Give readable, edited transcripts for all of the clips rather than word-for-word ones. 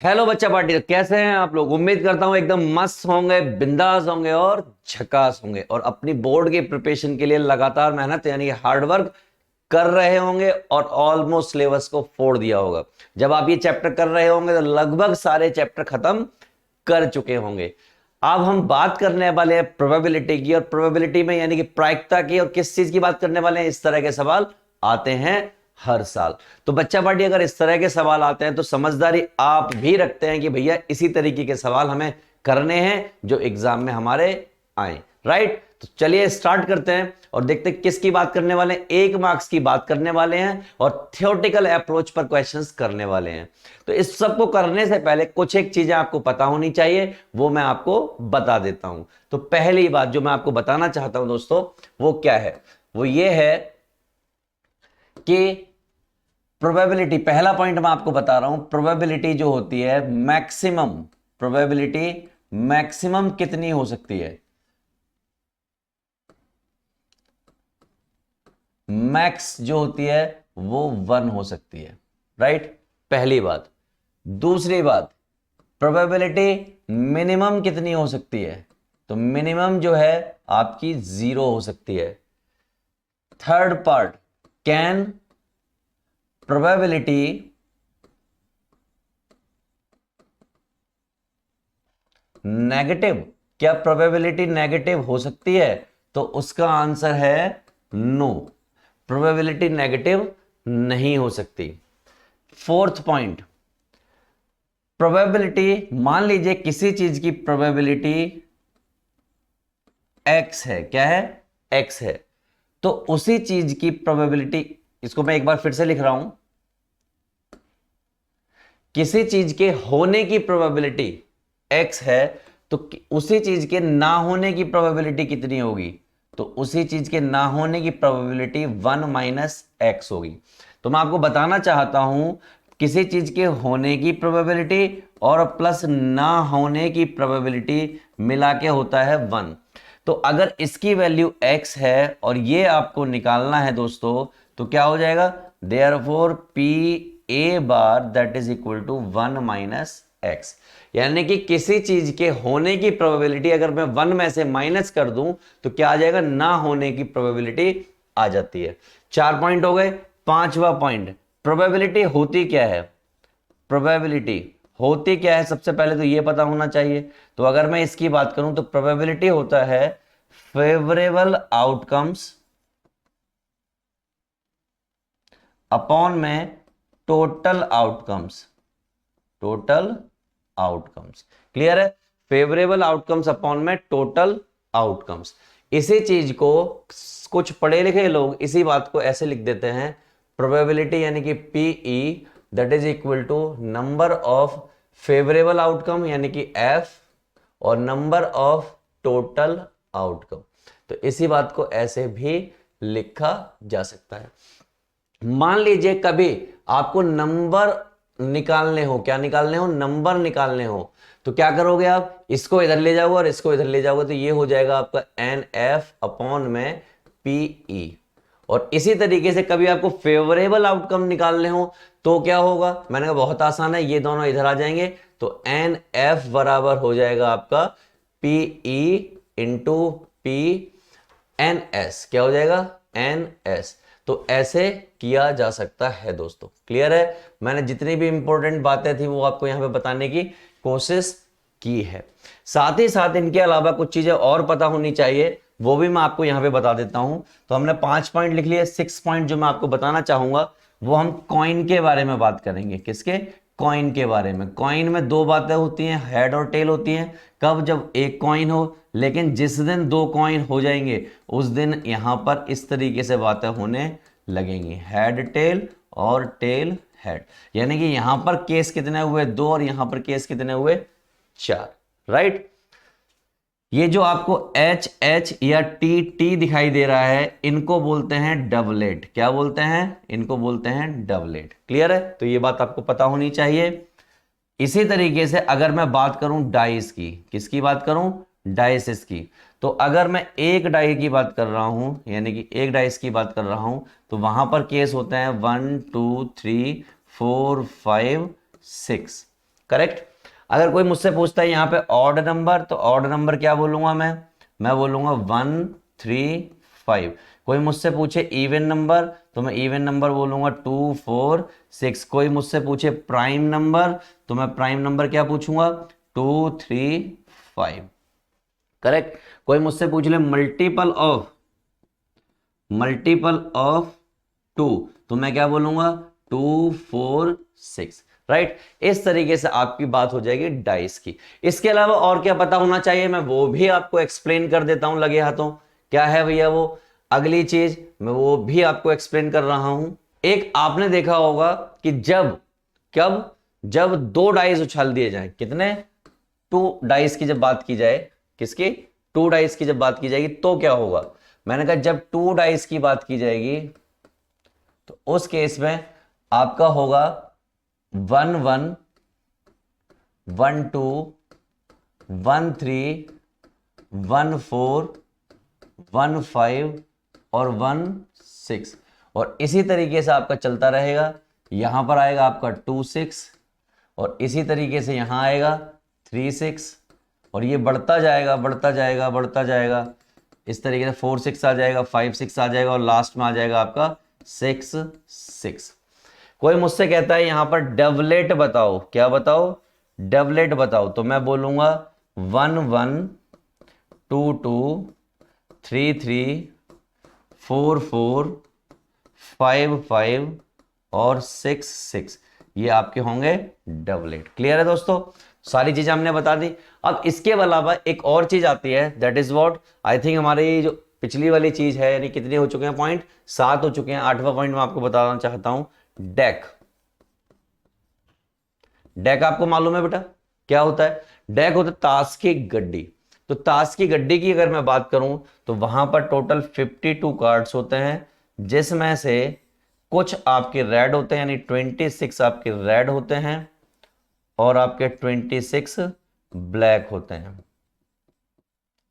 Hello बच्चा party, तो कैसे हैं आप लोग। उम्मीद करता हूं एकदम मस्त होंगे, बिंदास होंगे और झकास होंगे और अपनी बोर्ड की प्रिपरेशन के लिए लगातार मेहनत यानी कि हार्ड वर्क कर रहे होंगे और ऑलमोस्ट सिलेबस को फोड़ दिया होगा। जब आप ये चैप्टर कर रहे होंगे तो लगभग सारे चैप्टर खत्म कर चुके होंगे। अब हम बात करने वाले हैं प्रोबेबिलिटी की, और प्रोबेबिलिटी में यानी कि प्रायिकता की, और किस चीज की बात करने वाले हैं। इस तरह के सवाल आते हैं हर साल। तो बच्चा पार्टी, अगर इस तरह के सवाल आते हैं तो समझदारी आप भी रखते हैं कि भैया इसी तरीके के सवाल हमें करने हैं जो एग्जाम में हमारे आए। राइट, तो चलिए स्टार्ट करते हैं और देखते हैं किसकी बात करने वाले हैं। 1 मार्क्स की बात करने वाले हैं और थियोरेटिकल अप्रोच पर क्वेश्चंस करने वाले हैं। तो इस सबको करने से पहले कुछ एक चीजें आपको पता होनी चाहिए, वो मैं आपको बता देता हूं। तो पहली बात जो मैं आपको बताना चाहता हूं दोस्तों, वो क्या है, वो ये है कि प्रोबेबिलिटी, पहला पॉइंट मैं आपको बता रहा हूं, प्रोबेबिलिटी जो होती है मैक्सिमम, प्रोबेबिलिटी मैक्सिमम कितनी हो सकती है। मैक्स जो होती है वो 1 हो सकती है। राइट, पहली बात। दूसरी बात, प्रोबेबिलिटी मिनिमम कितनी हो सकती है, तो मिनिमम जो है आपकी 0 हो सकती है। Third part, can probability negative, क्या प्रोबेबिलिटी नेगेटिव हो सकती है, तो उसका आंसर है नो, प्रोबेबिलिटी नेगेटिव नहीं हो सकती। फोर्थ पॉइंट, प्रोबेबिलिटी, मान लीजिए किसी चीज की प्रोबेबिलिटी x है, क्या है, x है, तो उसी चीज की प्रोबेबिलिटी, इसको मैं एक बार फिर से लिख रहा हूं, किसी चीज के होने की प्रोबेबिलिटी x है, तो उसी चीज के ना होने की प्रोबेबिलिटी कितनी होगी, तो उसी चीज के ना होने की प्रोबेबिलिटी 1 - x होगी। तो मैं आपको बताना चाहता हूं, किसी चीज के होने की प्रोबेबिलिटी और प्लस ना होने की प्रोबेबिलिटी मिला के होता है 1। तो अगर इसकी वैल्यू x है और ये आपको निकालना है दोस्तों, तो क्या हो जाएगा, therefore P A bar that is equal to 1 - x। यानी कि किसी चीज के होने की प्रोबेबिलिटी अगर मैं 1 में से माइनस कर दूं तो क्या आ जाएगा, ना होने की प्रोबेबिलिटी आ जाती है। 4 पॉइंट हो गए। पांचवा पॉइंट, प्रोबेबिलिटी होती क्या है, प्रोबेबिलिटी होती क्या है, सबसे पहले तो ये पता होना चाहिए। तो अगर मैं इसकी बात करूं तो प्रोबेबिलिटी होता है फेवरेबल आउटकम्स अपॉन में total outcomes, total outcomes. Clear है, फेवरेबल आउटकम्स अपॉन में टोटल आउटकम्स। इसी चीज को कुछ पढ़े लिखे लोग इसी बात को ऐसे लिख देते हैं, प्रोबेबिलिटी यानी कि P E that is equal to number of favourable outcome यानी कि एफ और नंबर ऑफ टोटल आउटकम। तो इसी बात को ऐसे भी लिखा जा सकता है। मान लीजिए कभी आपको नंबर निकालने हो, क्या निकालने हो, नंबर निकालने हो, तो क्या करोगे आप, इसको इधर ले जाओगे और इसको इधर ले जाओगे, तो ये हो जाएगा आपका एन एफ अपॉन में पीई। और इसी तरीके से कभी आपको फेवरेबल आउटकम निकालने हो तो क्या होगा, मैंने कहा बहुत आसान है, ये दोनों इधर आ जाएंगे, तो एन एफ बराबर हो जाएगा आपका P E into P N S, क्या हो जाएगा, एन एस। तो ऐसे किया जा सकता है दोस्तों। क्लियर है, मैंने जितनी भी इंपॉर्टेंट बातें थी वो आपको यहां पे बताने की कोशिश की है। साथ ही साथ इनके अलावा कुछ चीजें और पता होनी चाहिए, वो भी मैं आपको यहां पे बता देता हूं। तो हमने 5 पॉइंट लिख लिए। 6 पॉइंट जो मैं आपको बताना चाहूंगा वो हम कॉइन के बारे में बात करेंगे। किसके, कॉइन के बारे में। कॉइन में 2 बातें होती हैं, हेड और टेल होती हैं। कब, जब एक कॉइन हो, लेकिन जिस दिन 2 कॉइन हो जाएंगे उस दिन यहां पर इस तरीके से बातें होने लगेंगी, हेड टेल और टेल हेड। यानी कि यहां पर केस कितने हुए, 2, और यहां पर केस कितने हुए, 4। राइट, ये जो आपको एच एच या टी टी दिखाई दे रहा है, इनको बोलते हैं डबलेट। क्या बोलते हैं, इनको बोलते हैं डबलेट। क्लियर है, तो ये बात आपको पता होनी चाहिए। इसी तरीके से अगर मैं बात करूं डाइस की, किसकी बात करूं, डाइसिस की, तो अगर मैं एक डाई की बात कर रहा हूं, यानी कि एक डाइस की बात कर रहा हूं, तो वहां पर केस होते हैं 1 2 3 4 5 6। करेक्ट। अगर कोई मुझसे पूछता है यहाँ पे ऑड नंबर, तो ऑड नंबर क्या बोलूंगा मैं बोलूंगा 1 3 5। कोई मुझसे पूछे इवन नंबर तो मैं इवन नंबर बोलूंगा 2 4 6। कोई मुझसे पूछे प्राइम नंबर तो मैं प्राइम नंबर क्या पूछूंगा 2 3 5। करेक्ट। कोई मुझसे पूछ ले मल्टीपल ऑफ 2 तो मैं क्या बोलूंगा 2 4 6। राइट। इस तरीके से आपकी बात हो जाएगी डाइस की। इसके अलावा और क्या पता होना चाहिए, मैं वो भी आपको एक्सप्लेन कर देता हूं लगे हाथों। क्या है भैया वो अगली चीज, मैं वो भी आपको एक्सप्लेन कर रहा हूं। एक आपने देखा होगा कि जब दो डाइस उछाल दिए जाए, कितने 2 डाइस की जब बात की जाए, किसकी 2 डाइस की जब बात की जाएगी तो क्या होगा। मैंने कहा जब 2 डाइस की बात की जाएगी तो उस केस में आपका होगा 1 1 1 2 1 3 1 4 1 5 और 1 6। और इसी तरीके से आपका चलता रहेगा। यहां पर आएगा आपका 2 6 और इसी तरीके से यहां आएगा 3 6 और ये बढ़ता जाएगा बढ़ता जाएगा बढ़ता जाएगा। इस तरीके से 4 6 आ जाएगा, 5 6 आ जाएगा और लास्ट में आ जाएगा आपका 6 6। कोई मुझसे कहता है यहां पर डबलेट बताओ, क्या बताओ डबलेट बताओ, तो मैं बोलूंगा 1 1 2 2 3 3 4 4 5 5 और 6 6। ये आपके होंगे डबलेट। क्लियर है दोस्तों, सारी चीजें हमने बता दी। अब इसके अलावा एक और चीज आती है, that is what I think हमारी जो पिछली वाली चीज है, यानी कितने हो चुके हैं पॉइंट 7 हो चुके हैं। 8वां पॉइंट मैं आपको बताना चाहता हूं, डेक। डेक आपको मालूम है बेटा क्या होता है। डेक होता है ताश की गड्डी। तो ताश की गड्डी की अगर मैं बात करूं तो वहां पर टोटल 52 कार्ड्स होते हैं, जिसमें से कुछ आपके रेड होते हैं, यानी 26 आपके रेड होते हैं और आपके 26 ब्लैक होते हैं।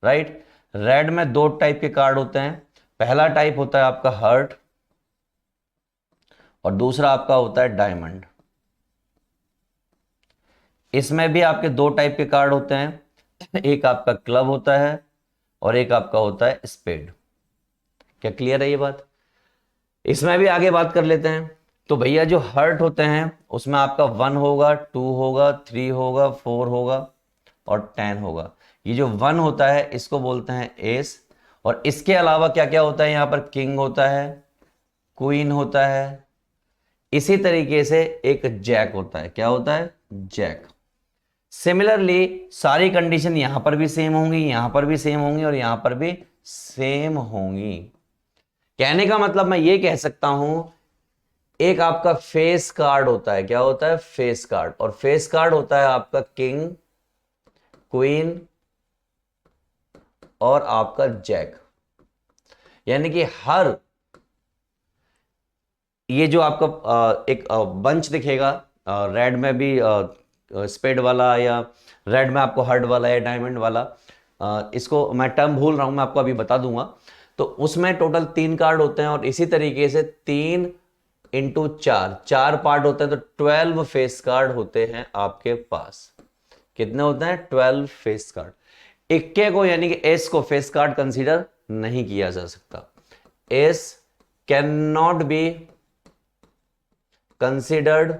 राइट। रेड में 2 टाइप के कार्ड होते हैं। पहला टाइप होता है आपका हर्ट और दूसरा आपका होता है डायमंड। इसमें भी आपके 2 टाइप के कार्ड होते हैं, एक आपका क्लब होता है और एक आपका होता है स्पेड। क्या क्लियर है ये बात। इसमें भी आगे बात कर लेते हैं। तो भैया जो हर्ट होते हैं उसमें आपका 1 होगा, 2 होगा, 3 होगा, 4 होगा और 10 होगा। ये जो 1 होता है इसको बोलते हैं एस। और इसके अलावा क्या क्या होता है, यहां पर किंग होता है, क्वीन होता है, इसी तरीके से एक जैक होता है। क्या होता है, जैक। सिमिलरली सारी कंडीशन यहां पर भी सेम होंगी, यहां पर भी सेम होंगी और यहां पर भी सेम होंगी। कहने का मतलब मैं ये कह सकता हूं, एक आपका फेस कार्ड होता है। क्या होता है, फेस कार्ड। और फेस कार्ड होता है आपका किंग, क्वीन और आपका जैक। यानी कि हर ये जो आपका एक बंच दिखेगा, रेड में भी स्पेड वाला या रेड में आपको हर्ट वाला या डायमंड वाला, इसको मैं टर्म भूल रहा हूं, मैं आपको अभी बता दूंगा। तो उसमें टोटल 3 कार्ड होते हैं और इसी तरीके से 3 इंटू 4 पार्ट होते हैं, तो 12 फेस कार्ड होते हैं आपके पास। कितने होते हैं, 12 फेस कार्ड। इक्के को यानी कि एस को फेस कार्ड कंसीडर नहीं किया जा सकता। Ace can not be considered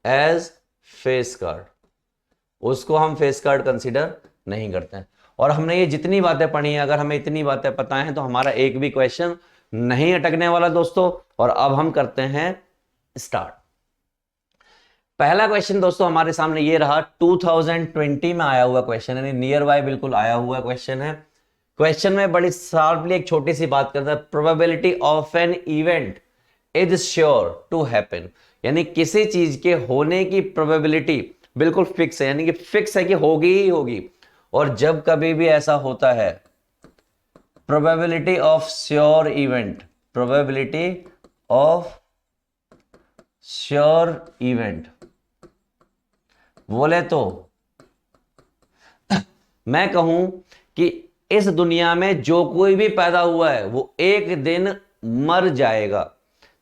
as face card, उसको हम फेस कार्ड कंसीडर नहीं करते हैं। और हमने ये जितनी बातें पढ़ी हैं, अगर हमें इतनी बातें पता हैं तो हमारा एक भी क्वेश्चन नहीं अटकने वाला दोस्तों। और अब हम करते हैं स्टार्ट। पहला क्वेश्चन दोस्तों हमारे सामने ये रहा, 2020 में आया हुआ क्वेश्चन, यानी नियर बाय बिल्कुल आया हुआ क्वेश्चन है। क्वेश्चन में बड़ी शार्पली एक छोटी सी बात करता है, probability of an event is sure to happen. यानी किसी चीज के होने की प्रोबेबिलिटी बिल्कुल फिक्स है, यानी कि फिक्स है कि होगी ही होगी। और जब कभी भी ऐसा होता है, probability of sure event, probability of sure event बोले तो मैं कहूं कि इस दुनिया में जो कोई भी पैदा हुआ है वो एक दिन मर जाएगा।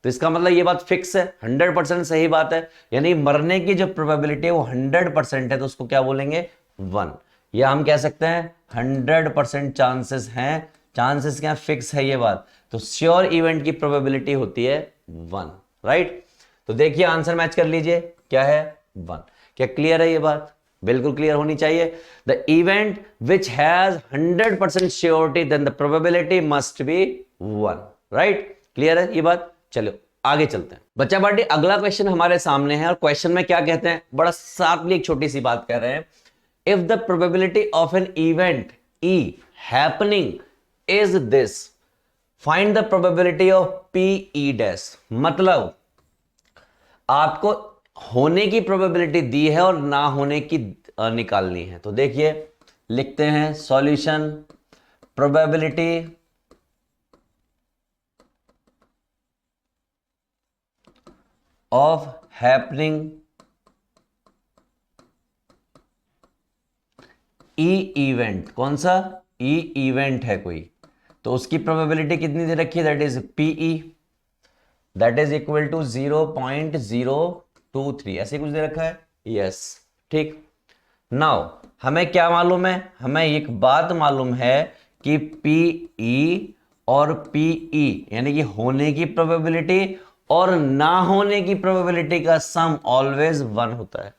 तो इसका मतलब ये बात फिक्स है, 100% सही बात है, यानी मरने की जो प्रोबेबिलिटी है वो 100% है, तो उसको क्या बोलेंगे 1। या हम कह सकते हैं 100% चांसेस हैं, चांसेस क्या फिक्स है ये बात, तो श्योर इवेंट की प्रोबेबिलिटी होती है 1, राइट। तो देखिए आंसर मैच कर लीजिए, क्या है 1। क्या क्लियर है ये बात? बिल्कुल क्लियर होनी चाहिए। The event which has 100% surety then the probability must be 1, right. Clear है ये बात? चलो आगे चलते हैं बच्चा पार्टी। अगला क्वेश्चन हमारे सामने है और क्वेश्चन में क्या कहते हैं, बड़ा साथ एक छोटी सी बात कह रहे हैं, if the probability of an event E happening is this, find the probability of P E dash. मतलब आपको होने की प्रोबेबिलिटी दी है और ना होने की निकालनी है। तो देखिए लिखते हैं solution, probability of happening E event, कौन सा ई इवेंट है कोई, तो उसकी प्रोबेबिलिटी कितनी दे रखी है, that is PE, that is equal to 0.023, ऐसे कुछ दे रखा है, यस ठीक। नाउ हमें क्या मालूम है, हमें एक बात मालूम है कि पीई और पीई यानी कि होने की प्रोबेबिलिटी और ना होने की प्रोबेबिलिटी का सम ऑलवेज 1 होता है।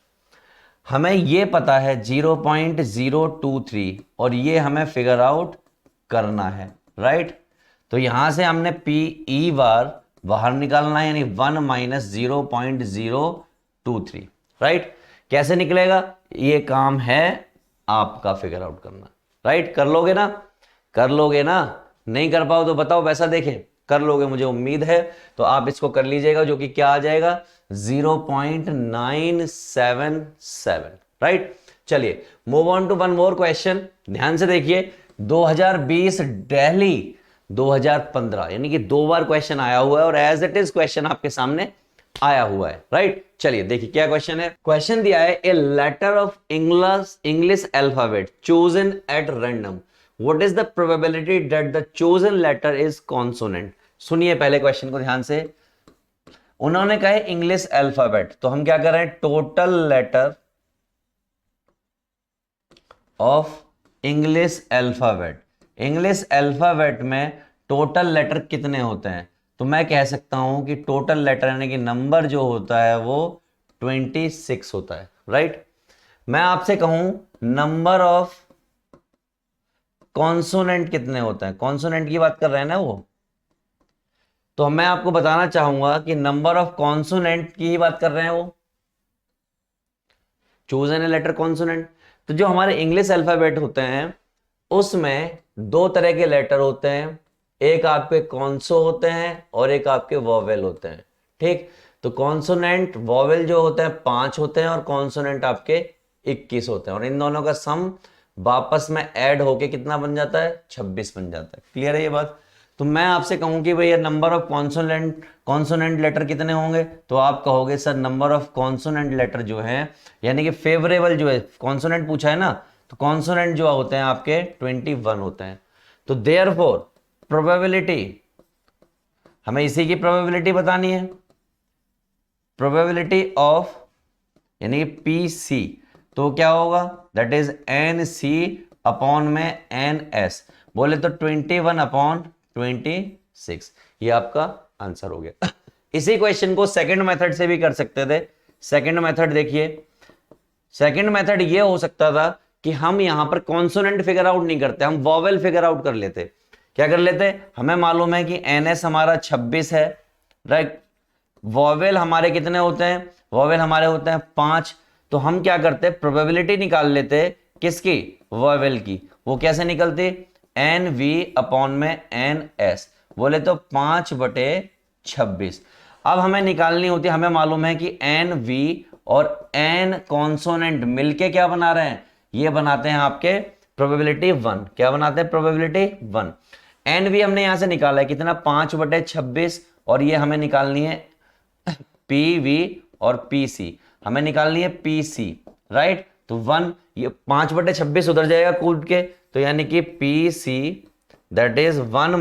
हमें यह पता है 0.023 और ये हमें फिगर आउट करना है, राइट। तो यहां से हमने पीई बार बाहर निकालना है, यानी 1 माइनस 0.023, राइट। कैसे निकलेगा, ये काम है आपका फिगर आउट करना, राइट। कर लोगे ना, कर लोगे ना, नहीं कर पाओ तो बताओ, वैसा देखें कर लोगे, मुझे उम्मीद है। तो आप इसको कर लीजिएगा, जो कि क्या आ जाएगा 0.977, राइट। चलिए move on to one more question, ध्यान से देखिए। 2020 दिल्ली 2015 यानी कि 2 बार क्वेश्चन आया हुआ है और एज इट इज क्वेश्चन आपके सामने आया हुआ है, राइट। चलिए देखिए क्या क्वेश्चन है। क्वेश्चन दिया है a letter of English alphabet chosen at random, what is the probability that the chosen letter is consonant. सुनिए पहले क्वेश्चन को ध्यान से। उन्होंने कहा इंग्लिश अल्फाबेट, तो हम क्या कर रहे हैं, total letter of English alphabet. English alphabet में टोटल लेटर कितने होते हैं, तो मैं कह सकता हूं कि टोटल लेटर यानी कि नंबर जो होता है वो 26 होता है, राइट। मैं आपसे कहूं नंबर ऑफ कॉन्सोनेंट कितने होते हैं, कॉन्सोनेंट की बात कर रहे हैं ना वो, तो मैं आपको बताना चाहूंगा कि नंबर ऑफ कॉन्सोनेंट की ही बात कर रहे हैं वो, चूजन ए लेटर कॉन्सोनेंट। तो जो हमारे इंग्लिश अल्फाबेट होते हैं उसमें 2 तरह के लेटर होते हैं, एक आपके कॉन्सो होते हैं और एक आपके वोवेल होते हैं, ठीक। तो कॉन्सोनेंट वोवेल जो होते हैं 5 होते हैं और कॉन्सोनेंट आपके 21 होते हैं, और इन दोनों का सम वापस में ऐड होके कितना बन जाता है, 26 बन जाता है। क्लियर है ये बात? तो मैं आपसे कहूं कि भैया नंबर ऑफ कॉन्सोनेंट लेटर कितने होंगे, तो आप कहोगे sir number of consonant letter जो है यानी कि फेवरेबल जो है, कॉन्सोनेंट पूछा है ना, तो कॉन्सोनेंट जो होते हैं आपके 21 होते हैं। तो देयरफॉर प्रोबेबिलिटी, हमें इसी की प्रोबेबिलिटी बतानी है, प्रोबेबिलिटी ऑफ यानी कि पी सी, तो क्या होगा, that is N C upon में एन एस, बोले तो 21/26, ये आपका आंसर हो गया। इसी क्वेश्चन को सेकंड मेथड से भी कर सकते थे। सेकंड मेथड देखिए, सेकंड मेथड ये हो सकता था कि हम यहां पर कॉन्सोनेंट फिगर आउट नहीं करते, हम वॉवेल फिगर आउट कर लेते। क्या कर लेते, हमें मालूम है कि एनएस हमारा 26 है, राइट। वॉवेल हमारे कितने होते हैं, वॉवेल हमारे होते हैं 5, तो हम क्या करते, प्रोबेबिलिटी निकाल लेते किसकी, वॉवेल की। वो कैसे निकलती, एन वी अपॉन में एन एस, बोले तो 5/26। अब हमें निकालनी होती है, हमें मालूम है कि एन वी और एन कॉन्सोनेंट मिलके क्या बना रहे हैं, ये बनाते हैं आपके प्रोबेबिलिटी 1। क्या बनाते हैं, प्रोबेबिलिटी 1। एन वी हमने यहां से निकाला है कितना, 5/26, और ये हमें निकालनी है पी वी और पी सी, हमें निकालनी है पी सी, राइट। तो 1, ये 5/26 उधर जाएगा कूद के, तो यानी कि P see that is 1 -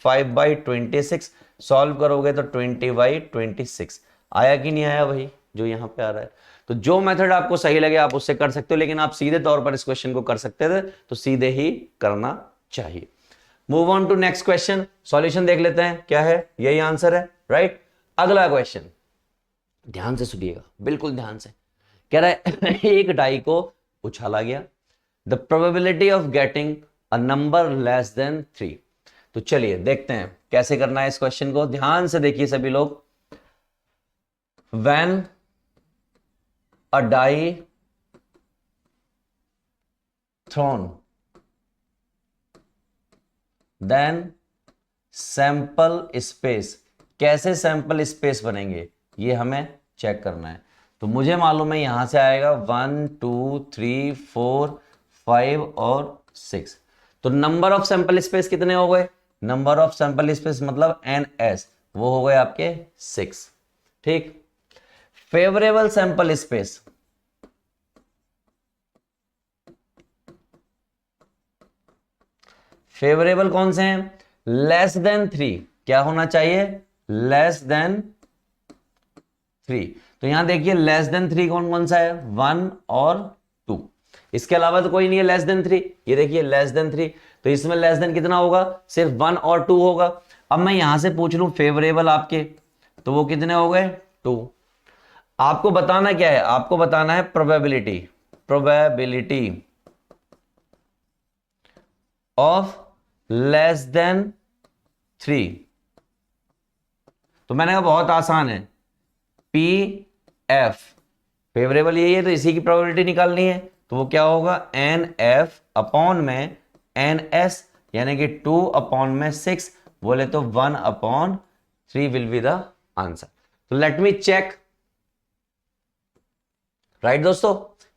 5/26, solve करोगे तो 20/26 आया कि नहीं आया वही जो यहां पे आ रहा है। तो जो मेथड आपको सही लगे आप उससे कर सकते हो, लेकिन आप सीधे तौर पर इस क्वेश्चन को कर सकते थे तो सीधे ही करना चाहिए। Move on to next question, solution देख लेते हैं क्या है, यही आंसर है, राइट। अगला क्वेश्चन ध्यान से सुनिएगा, बिल्कुल ध्यान से। कह रहा है एक डाई को उछाला गया, the probability of getting a number less than 3। तो चलिए देखते हैं कैसे करना है इस क्वेश्चन को, ध्यान से देखिए सभी लोग। When a die thrown then sample space, कैसे सैंपल स्पेस बनेंगे ये हमें चेक करना है। तो मुझे मालूम है यहां से आएगा 1 2 3 4 5 और 6। तो नंबर ऑफ सैंपल स्पेस कितने हो गए, नंबर ऑफ सैंपल स्पेस मतलब NS, वो हो गए आपके 6, ठीक। फेवरेबल सैंपल स्पेस, फेवरेबल कौन से हैं, लेस देन 3, क्या होना चाहिए, लेस देन 3। तो यहां देखिए लेस देन 3 कौन कौन सा है, 1 और 2, इसके अलावा तो कोई नहीं है लेस देन 3। ये देखिए लेस देन 3, तो इसमें लेस देन कितना होगा, सिर्फ 1 और 2 होगा। अब मैं यहां से पूछ लूं फेवरेबल आपके, तो वो कितने हो गए, 2। आपको बताना क्या है, आपको बताना है probability, probability of less than 3। तो मैंने कहा बहुत आसान है, PF, फेवरेबल यही है तो इसी की प्रोबेबिलिटी निकालनी है। तो वो क्या होगा, NF अपॉन में NS, यानी कि 2 अपॉन में 6, बोले तो 1/3 विल बी द आंसर। तो लेट मी चेक, राइट दोस्तों,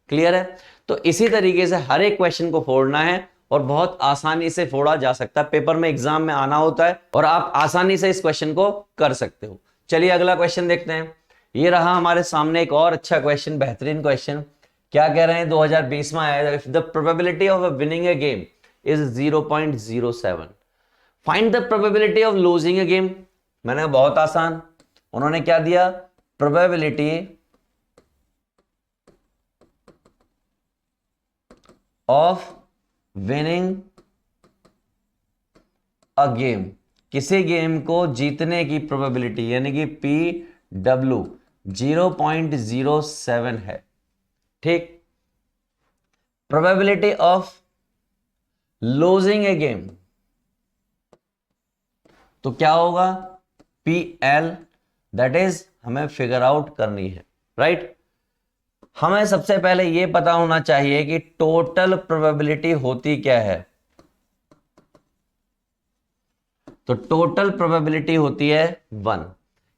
क्लियर है। तो इसी तरीके से हर एक क्वेश्चन को फोड़ना है और बहुत आसानी से फोड़ा जा सकता है, पेपर में एग्जाम में आना होता है और आप आसानी से इस क्वेश्चन को कर सकते हो। चलिए अगला क्वेश्चन देखते हैं। ये रहा हमारे सामने एक और अच्छा क्वेश्चन, बेहतरीन क्वेश्चन। क्या कह रहे हैं, 2020 में आया, if the probability of winning A game is 0.07, find the probability of losing A game. मैंने बहुत आसान, उन्होंने क्या दिया, probability of winning a game, किसी गेम को जीतने की प्रोबेबिलिटी यानी कि PW 0.07 है, ठीक। Probability of losing A game तो क्या होगा, PL, दैट इज हमें फिगर आउट करनी है, राइट। हमें सबसे पहले यह पता होना चाहिए कि टोटल प्रोबेबिलिटी होती क्या है। तो टोटल प्रोबेबिलिटी होती है 1,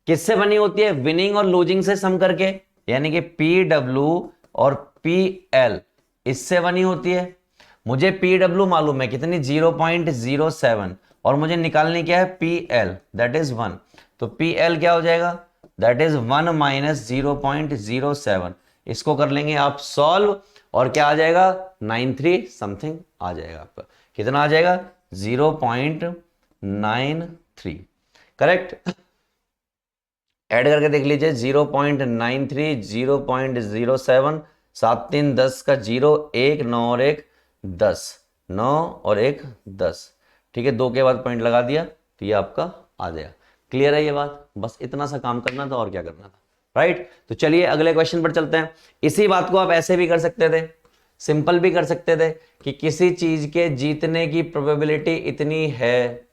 किससे बनी होती है, विनिंग और लूजिंग से सम करके, यानी कि PW और PL इससे बनी होती है। मुझे PW मालूम है कितनी, 0.07, और मुझे निकालनी क्या है, PL, दैट इज 1। तो PL क्या हो जाएगा, दैट इज 1 माइनस 0.07। इसको कर लेंगे आप सॉल्व और क्या आ जाएगा, 93 समथिंग आ जाएगा आपका, कितना आ जाएगा, 0.93, करेक्ट। ऐड करके देख लीजिए, 0.93, 0.07, 7 3 10 का 0, 1 9 और 1 10, 9 और 1 10, ठीक है, 2 के बाद पॉइंट लगा दिया तो ये आपका आ जाएगा। क्लियर है ये बात, बस इतना सा काम करना था और क्या करना था, राइट। तो चलिए अगले क्वेश्चन पर चलते हैं। इसी बात को आप ऐसे भी कर सकते थे, सिंपल भी कर सकते थे कि किसी चीज के जीतने की प्रोबेबिलिटी इतनी है,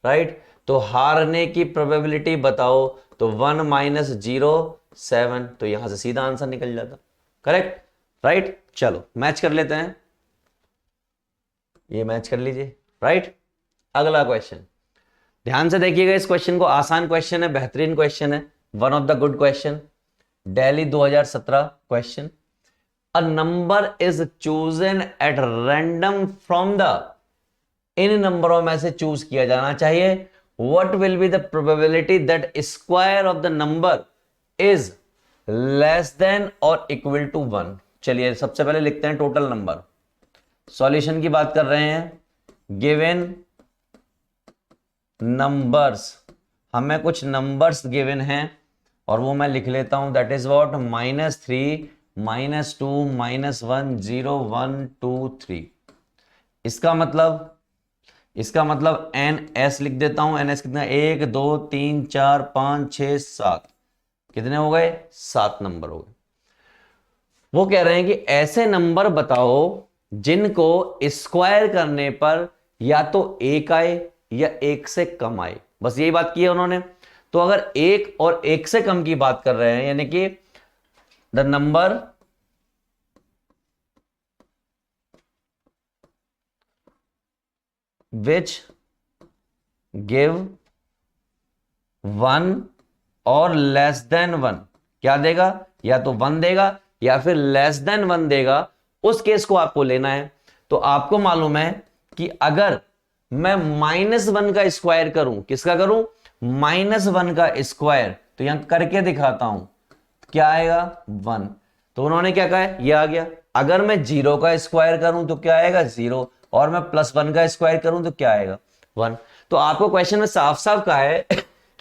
राइट, तो हारने की प्रोबेबिलिटी बताओ, तो 1 माइनस 0.7, तो यहां से सीधा आंसर निकल जाता, करेक्ट, राइट। चलो मैच कर लेते हैं, ये मैच कर लीजिए, राइट। अगला क्वेश्चन ध्यान से देखिएगा, इस क्वेश्चन को, आसान क्वेश्चन है, बेहतरीन क्वेश्चन है, one of the good question, Delhi 2017 question. A number is chosen at random from the, इन नंबरों में से चूज किया जाना चाहिए, what will be the probability that square of the number is less than और इक्वल टू 1। चलिए सबसे पहले लिखते हैं टोटल नंबर, सॉल्यूशन की बात कर रहे हैं, गिवन नंबर्स, हमें कुछ नंबर्स गिवन हैं और वो मैं लिख लेता हूं, दैट इज व्हाट, -3, -2, -1, 0, 1, 2, 3। इसका मतलब NS लिख देता हूं। NS कितना, 1 2 3 4 5 6 7, कितने हो गए, 7 नंबर हो गए। वो कह रहे हैं कि ऐसे नंबर बताओ जिनको स्क्वायर करने पर या तो 1 आए या 1 से कम आए, बस यही बात की है उन्होंने। तो अगर 1 और 1 से कम की बात कर रहे हैं, यानी कि द नंबर विच गिव 1 और लेस देन 1, क्या देगा, या तो 1 देगा या फिर लेस देन 1 देगा, उस केस को आपको लेना है। तो आपको मालूम है कि अगर मैं -1 का स्क्वायर करूं, किसका करूं, -1 का स्क्वायर, तो यहां करके दिखाता हूं, क्या आएगा, 1। तो उन्होंने क्या कहा है, ये आ गया। अगर मैं 0 का स्क्वायर करूं तो क्या आएगा, 0, और मैं +1 का स्क्वायर करूं तो क्या आएगा, 1। तो आपको क्वेश्चन में साफ साफ कहा है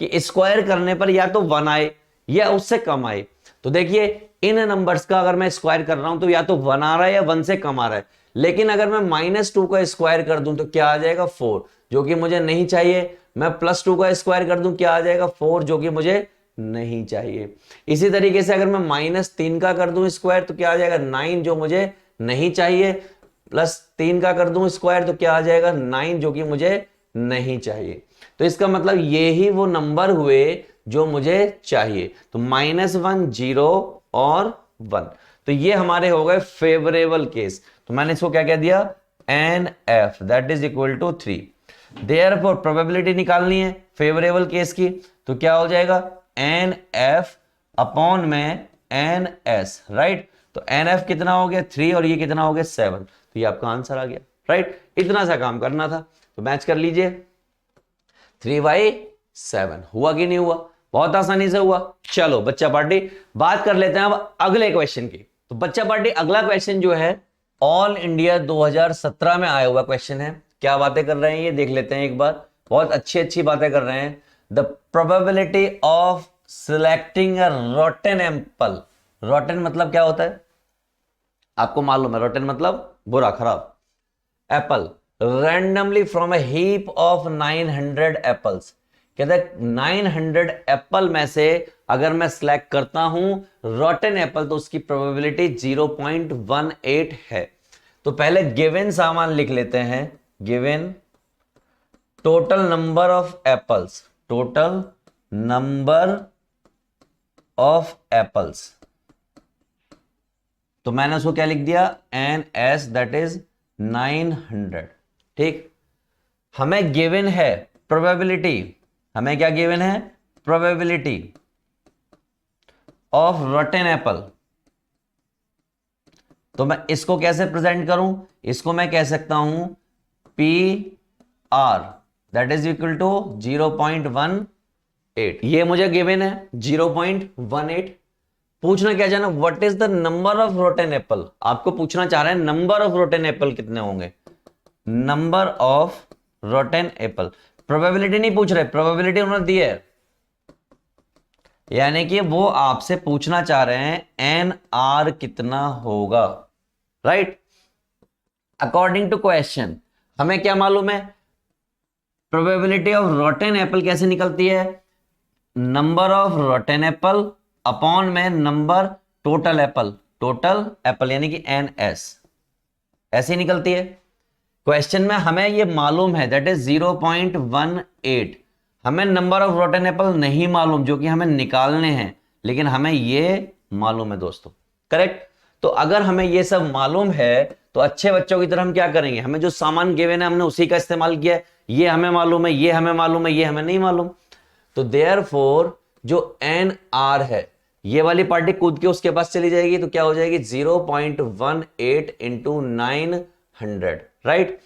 कि स्क्वायर करने पर या तो 1 आए या उससे कम आए। तो देखिए इन नंबर्स का अगर मैं स्क्वायर कर रहा हूं तो या तो 1 आ रहा है या 1 से कम आ रहा है। लेकिन अगर मैं -2 का स्क्वायर कर दूं तो क्या आ जाएगा, 4, जो कि मुझे नहीं चाहिए। मैं +2 का स्क्वायर कर दूं, क्या आ जाएगा, 4, जो कि मुझे नहीं चाहिए। इसी तरीके से अगर मैं -3 का कर दूं स्क्वायर तो क्या आ जाएगा, 9, जो मुझे नहीं चाहिए। +3 का कर दूं स्क्वायर तो क्या आ जाएगा, 9, जो कि मुझे नहीं चाहिए। तो इसका मतलब ये ही वो नंबर हुए जो मुझे चाहिए। तो -1, 0 और 1, तो ये हमारे हो गए फेवरेबल केस। तो मैंने इसको क्या कह दिया, NF that is equal to 3। Therefore probability निकालनी है फेवरेबल केस की, तो क्या हो जाएगा, NF अपॉन में NS, राइट। तो NF कितना हो गया, 3, और ये कितना हो गया, 7। तो ये आपका आंसर आ गया, राइट। इतना सा काम करना था, तो मैच कर लीजिए। 3/7 हुआ कि नहीं हुआ, बहुत आसानी से हुआ। चलो बच्चा पार्टी बात कर लेते हैं अब अगले क्वेश्चन की। तो बच्चा पार्टी अगला क्वेश्चन जो है ऑल इंडिया 2017 में आया हुआ क्वेश्चन है। क्या बातें कर रहे हैं ये देख लेते हैं एक बार, बहुत अच्छी अच्छी बातें कर रहे हैं। The probability of selecting a rotten Apple. Rotten मतलब क्या होता है, आपको मालूम है, रोटन मतलब बुरा, खराब। Apple randomly from a heap of 900 apples। कहते हैं 900 एप्पल में से अगर मैं सिलेक्ट करता हूं रॉटन एप्पल तो उसकी प्रोबेबिलिटी 0.18 है। तो पहले गिवन सामान लिख लेते हैं, given total number of apples, total number of apples. तो मैंने उसको क्या लिख दिया, NS दैट इज 900, ठीक। हमें गिवन है प्रोबेबिलिटी, हमें क्या गिवन है, प्रोबेबिलिटी ऑफ रोटन एप्पल। तो मैं इसको कैसे प्रेजेंट करूं, इसको मैं कह सकता हूं PR that is equal to 0.18। ये मुझे गिवन है 0.18। पूछना क्या जाना, what is the number of rotten apple. आपको पूछना चाह रहे हैं नंबर ऑफ रोटन एप्पल कितने होंगे, number of rotten Apple. Probability नहीं पूछ रहे, प्रोबेबिलिटी उन्होंने दी है, यानी कि वो आपसे पूछना चाह रहे हैं NR कितना होगा, राइट। अकॉर्डिंग टू क्वेश्चन हमें क्या मालूम है, प्रोबेबिलिटी ऑफ रोटन एप्पल कैसे निकलती है, number of rotten apple upon में number total apple, total apple यानी कि NS, ऐसी निकलती है। क्वेश्चन में हमें ये मालूम है दैट इज 0.18। हमें नंबर ऑफ रोटन एप्पल नहीं मालूम जो कि हमें निकालने हैं, लेकिन हमें ये मालूम है दोस्तों, करेक्ट। तो अगर हमें ये सब मालूम है तो अच्छे बच्चों की तरह हम क्या करेंगे, हमें जो सामान गिवन है हमने उसी का इस्तेमाल किया है। ये हमें मालूम है, ये हमें मालूम है, ये हमें नहीं मालूम। तो देयरफॉर जो NR है ये वाली पार्टी कूद के उसके पास चली जाएगी, तो क्या हो जाएगी 0.18 इंटू 900, राइट।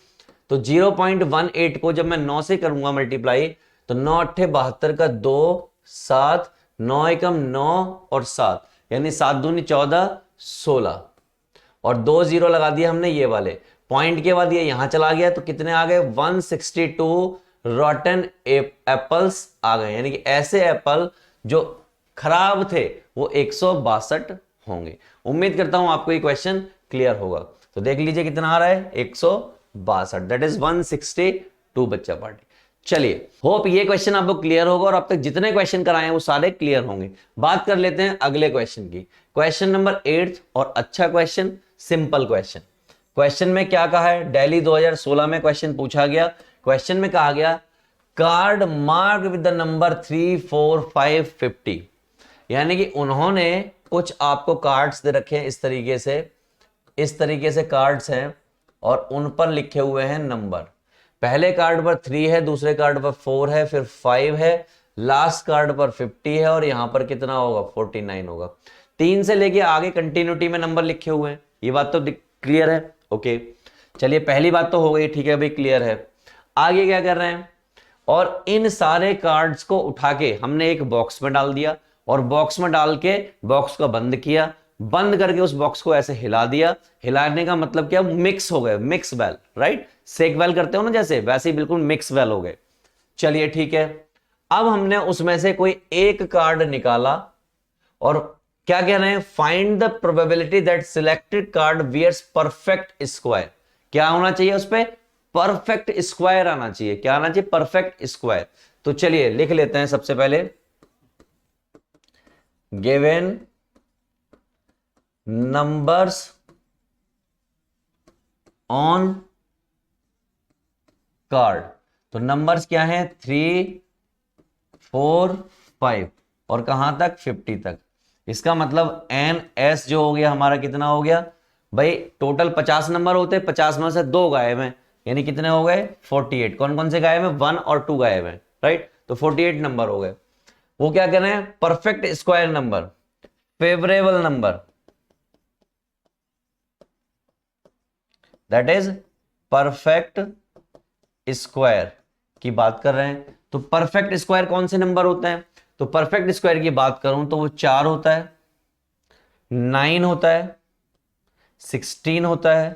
तो 0.18 को जब मैं 9 से करूंगा मल्टीप्लाई, तो 9 8 72 का 2 7 9 एकम 9 और 7 यानी 7 दूनी 14 16 और 2 0 लगा दिया हमने ये वाले पॉइंट के बाद, ये यहां चला गया तो कितने आ गए 162 रॉटन एप्पल्स आ गए, यानी कि ऐसे एप्पल जो खराब थे वो 162 होंगे। उम्मीद करता हूं आपको ये क्वेश्चन क्लियर होगा। तो देख लीजिए कितना आ रहा है, 162, दैट इज 162 बच्चा पार्टी। चलिए, होप ये क्वेश्चन आपको क्लियर होगा और अब तक जितने क्वेश्चन कराए हैं वो सारे क्लियर होंगे। बात कर लेते हैं अगले क्वेश्चन की, क्वेश्चन नंबर 8 और अच्छा क्वेश्चन, सिंपल क्वेश्चन। क्वेश्चन में क्या कहा है, दिल्ली 2016 में क्वेश्चन पूछा गया। क्वेश्चन में कहा गया card mark with the number 3, 4, 5, 50, यानी कि उन्होंने कुछ आपको कार्ड्स दे रखे हैं इस तरीके से कार्ड्स हैं और उन पर लिखे हुए हैं नंबर। पहले कार्ड पर 3 है, दूसरे कार्ड पर 4 है, फिर 5 है, लास्ट कार्ड पर 50 है और यहां पर कितना होगा, 49 होगा। 3 से लेके आगे कंटिन्यूटी में नंबर लिखे हुए हैं, ये बात तो क्लियर है। ओके, चलिए पहली बात तो हो गई, ठीक है भाई, क्लियर है। आगे क्या कर रहे हैं, और इन सारे कार्ड्स को उठा के हमने एक बॉक्स में डाल दिया और बॉक्स में डाल के बॉक्स को बंद किया, बंद करके उस बॉक्स को ऐसे हिला दिया। हिलाने का मतलब क्या, मिक्स हो गए, मिक्स वेल, राइट, सेक वेल करते हो ना जैसे, वैसे ही बिल्कुल मिक्स वेल हो गए। चलिए ठीक है, अब हमने उसमें से कोई एक कार्ड निकाला और क्या कह रहे हैं, find the probability that selected card wears perfect square. क्या होना चाहिए उस पर, परफेक्ट स्क्वायर आना चाहिए। क्या आना चाहिए, परफेक्ट स्क्वायर। तो चलिए लिख लेते हैं सबसे पहले, गिवन नंबर्स ऑन कार्ड। तो नंबर्स क्या है, 3, 4, 5 और कहां तक, 50 तक। इसका मतलब एन एस जो हो गया हमारा, कितना हो गया भाई, टोटल 50 नंबर होते, 50 में से 2 गायब हैं, यानी कितने हो गए, 48। कौन कौन से गायब हैं, 1 और 2 गायब हैं, राइट, तो 48 नंबर हो गए। वो क्या कह रहे हैं, perfect square number, favourable number, that is perfect square की बात कर रहे हैं। तो परफेक्ट स्क्वायर कौन से नंबर होते हैं, तो परफेक्ट स्क्वायर की बात करूं तो वो 4 होता है, 9 होता है, 16 होता है,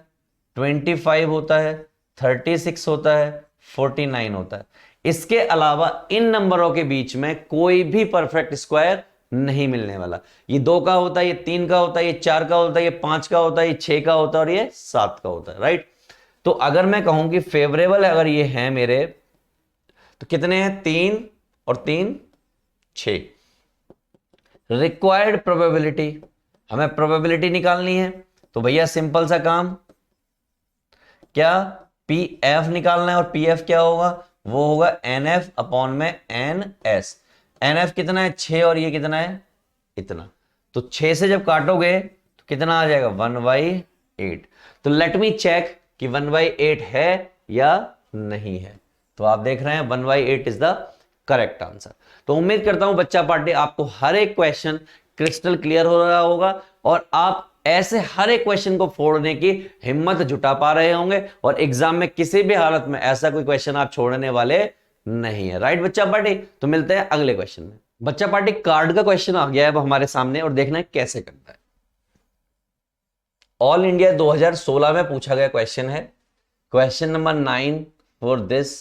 25 होता है, 36 होता है, 49 होता है। इसके अलावा इन नंबरों के बीच में कोई भी परफेक्ट स्क्वायर नहीं मिलने वाला। ये 2 का होता है, ये 3 का होता है, ये 4 का होता है, ये 5 का होता है, ये 6 का होता है और ये 7 का होता है, राइट। तो अगर मैं कहूं कि फेवरेबल अगर ये है मेरे, तो कितने हैं, 3 और 3 6। रिक्वायर्ड प्रोबेबिलिटी, हमें प्रोबेबिलिटी निकालनी है, तो भैया सिंपल सा काम, क्या, पी एफ निकालना है और पी एफ क्या होगा, वो होगा एन एफ अपॉन में एन एस। एन एफ कितना है, 6 और ये कितना है, इतना। तो 6 से जब काटोगे तो कितना आ जाएगा, 1/8। तो लेट मी चेक कि 1/8 है या नहीं है। तो आप देख रहे हैं 1/8 इज द करेक्ट आंसर। तो उम्मीद करता हूं बच्चा पार्टी आपको हर एक क्वेश्चन क्रिस्टल क्लियर हो रहा होगा और आप ऐसे हर एक क्वेश्चन को फोड़ने की हिम्मत जुटा पा रहे होंगे और एग्जाम में किसी भी हालत में ऐसा कोई क्वेश्चन आप छोड़ने वाले नहीं है, राइट बच्चा पार्टी। तो मिलते हैं अगले क्वेश्चन में। बच्चा पार्टी कार्ड का क्वेश्चन आ गया है अब हमारे सामने और देखना है कैसे करना है। ऑल इंडिया 2016 में पूछा गया क्वेश्चन है, question number 9 for this